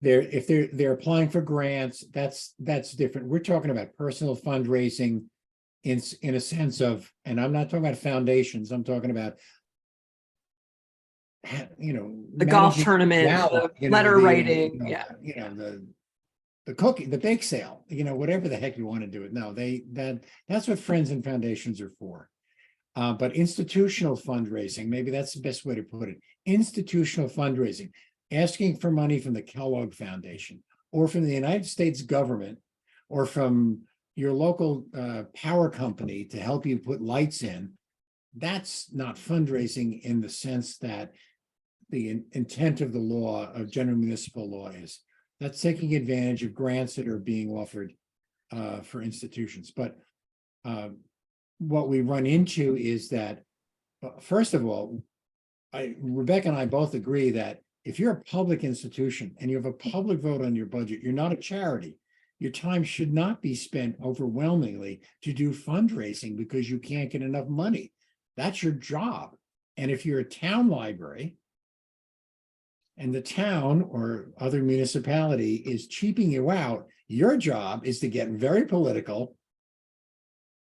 If they're applying for grants, that's different. We're talking about personal fundraising in a sense of, and I'm not talking about foundations, I'm talking about The golf managing tournament, gala, the letter writing, the cookie, the bake sale, whatever the heck you want to do it. No, that's what friends and foundations are for. But institutional fundraising, maybe that's the best way to put it. Institutional fundraising, asking for money from the Kellogg Foundation or from the United States government or from your local power company to help you put lights in. That's not fundraising in the sense that the intent of the law, of general municipal law, is. That's taking advantage of grants that are being offered for institutions. But what we run into is that, first of all, Rebecca and I both agree that if you're a public institution and you have a public vote on your budget, you're not a charity. Your time should not be spent overwhelmingly to do fundraising because you can't get enough money. That's your job. And if you're a town library and the town or other municipality is cheaping you out, your job is to get very political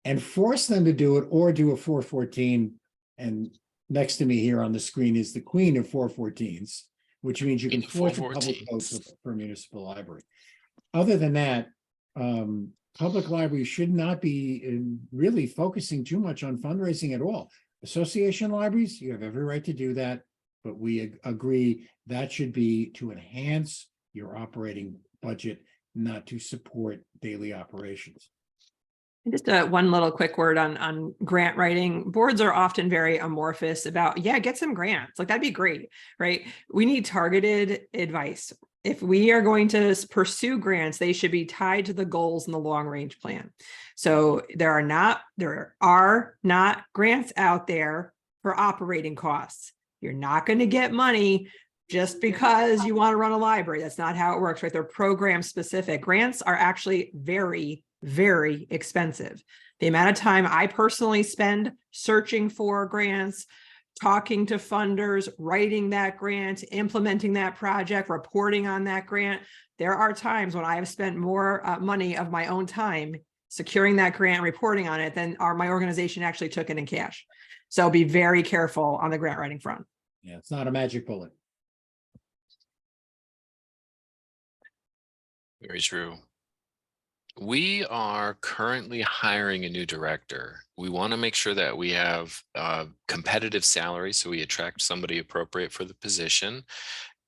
and force them to do it, or do a 414. And next to me here on the screen is the queen of 414s, which means you can force a public vote for a municipal library. Other than that, public libraries should not be really focusing too much on fundraising at all. Association libraries, you have every right to do that, but we agree that should be to enhance your operating budget, not to support daily operations. Just one little quick word on grant writing. Boards are often very amorphous about, get some grants. Like, that'd be great, right? We need targeted advice. If we are going to pursue grants, they should be tied to the goals in the long range plan. So there are not grants out there for operating costs. You're not going to get money just because you want to run a library. That's not how it works, right? They're program specific. Grants are actually very, very expensive. The amount of time I personally spend searching for grants, talking to funders, writing that grant, implementing that project, reporting on that grant. There are times when I have spent more money of my own time securing that grant, reporting on it, than my organization actually took it in cash. So be very careful on the grant writing front. Yeah, it's not a magic bullet. Very true. We are currently hiring a new director. We want to make sure that we have a competitive salary, so we attract somebody appropriate for the position.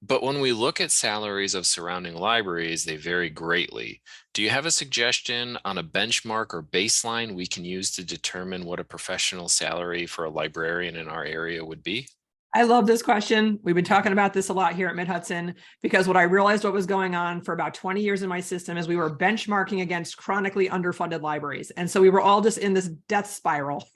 But when we look at salaries of surrounding libraries, they vary greatly. Do you have a suggestion on a benchmark or baseline we can use to determine what a professional salary for a librarian in our area would be? I love this question. We've been talking about this a lot here at Mid-Hudson, because what I realized what was going on for about 20 years in my system is we were benchmarking against chronically underfunded libraries. And so we were all just in this death spiral.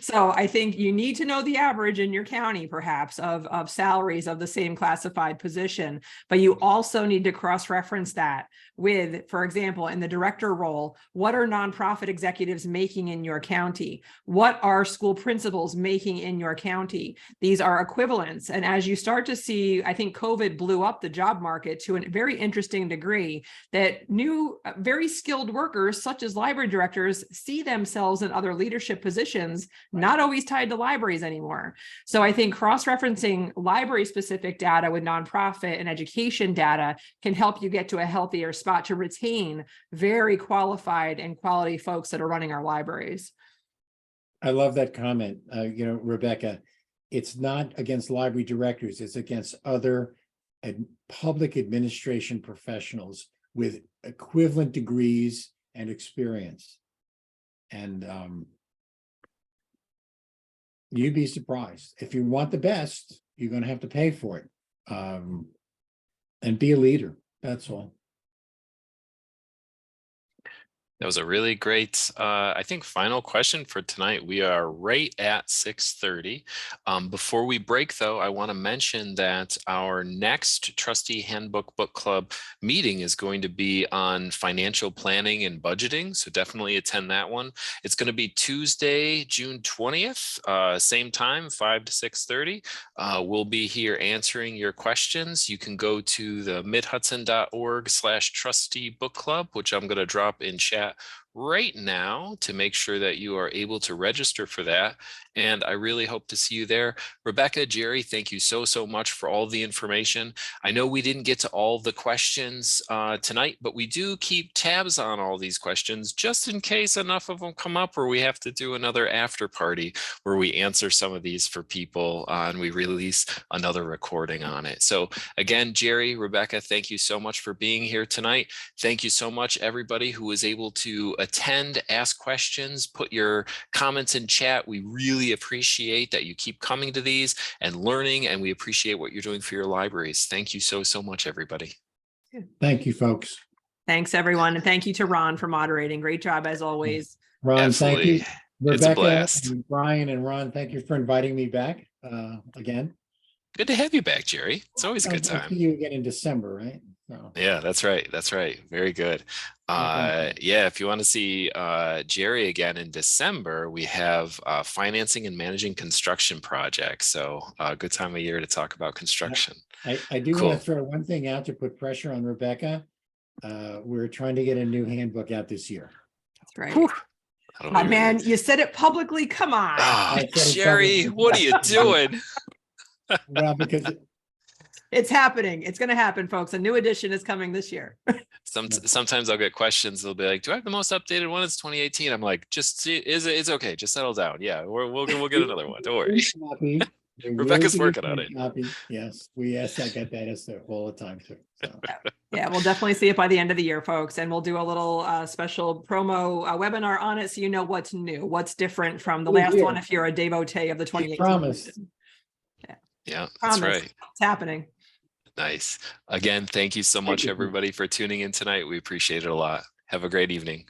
So I think you need to know the average in your county, perhaps, of salaries of the same classified position, but you also need to cross-reference that with, for example, in the director role, what are nonprofit executives making in your county? What are school principals making in your county? These are equivalents. And as you start to see, I think COVID blew up the job market to a very interesting degree, that new, very skilled workers, such as library directors, see themselves in other leadership positions, not always tied to libraries anymore. So I think cross-referencing library-specific data with nonprofit and education data can help you get to a healthier spot to retain very qualified and quality folks that are running our libraries. I love that comment. Rebecca, it's not against library directors, it's against other public administration professionals with equivalent degrees and experience. And you'd be surprised. If you want the best, you're going to have to pay for it. And be a leader. That's all. That was a really great, I think, final question for tonight. We are right at 6:30. Before we break, though, I want to mention that our next Trustee Handbook Book Club meeting is going to be on financial planning and budgeting. So definitely attend that one. It's going to be Tuesday, June 20th, same time, 5 to 6:30. We'll be here answering your questions. You can go to the midhudson.org/trustee book club, which I'm going to drop in chat right now to make sure that you are able to register for that. And I really hope to see you there. Rebecca, Jerry, thank you so much for all the information. I know we didn't get to all the questions tonight, but we do keep tabs on all these questions just in case enough of them come up where we have to do another after party where we answer some of these for people and we release another recording on it. So again, Jerry, Rebecca, thank you so much for being here tonight. Thank you so much, everybody who was able to attend, ask questions, put your comments in chat. We really appreciate that you keep coming to these and learning, and we appreciate what you're doing for your libraries. Thank you so much, everybody. Thank you, folks. Thanks, everyone. And thank you to Ron for moderating. Great job, as always. Ron, Absolutely. thank you. It's a Rebecca blast. and Brian and Ron, thank you for inviting me back again. Good to have you back, Jerry. It's always a good I'll time. see you again in December, right? So. Yeah, that's right. That's right. Very good. Yeah, if you want to see Jerry again in December, we have financing and managing construction projects. So a good time of year to talk about construction. I do Cool. want to throw one thing out to put pressure on Rebecca. We're trying to get a new handbook out this year. That's right. Whew. Oh, man, you said it publicly. Come on. Oh, I said it Jerry, publicly. what are you doing? Well, because It's happening. It's going to happen, folks. A new edition is coming this year. Sometimes I'll get questions. They'll be like, "Do I have the most updated one? It's 2018." I'm like, "Just see, it's okay. Just settle down. Yeah, we'll get another one. Don't worry." copy. Rebecca's working on it. Copy. Yes, I get that all the time too. So. Yeah, we'll definitely see it by the end of the year, folks. And we'll do a little special promo webinar on it so you know what's new, what's different from the last one if you're a devotee of the 2018. Promise. Yeah, that's right. It's happening. Nice. Again, thank you so much, everybody, for tuning in tonight. We appreciate it a lot. Have a great evening.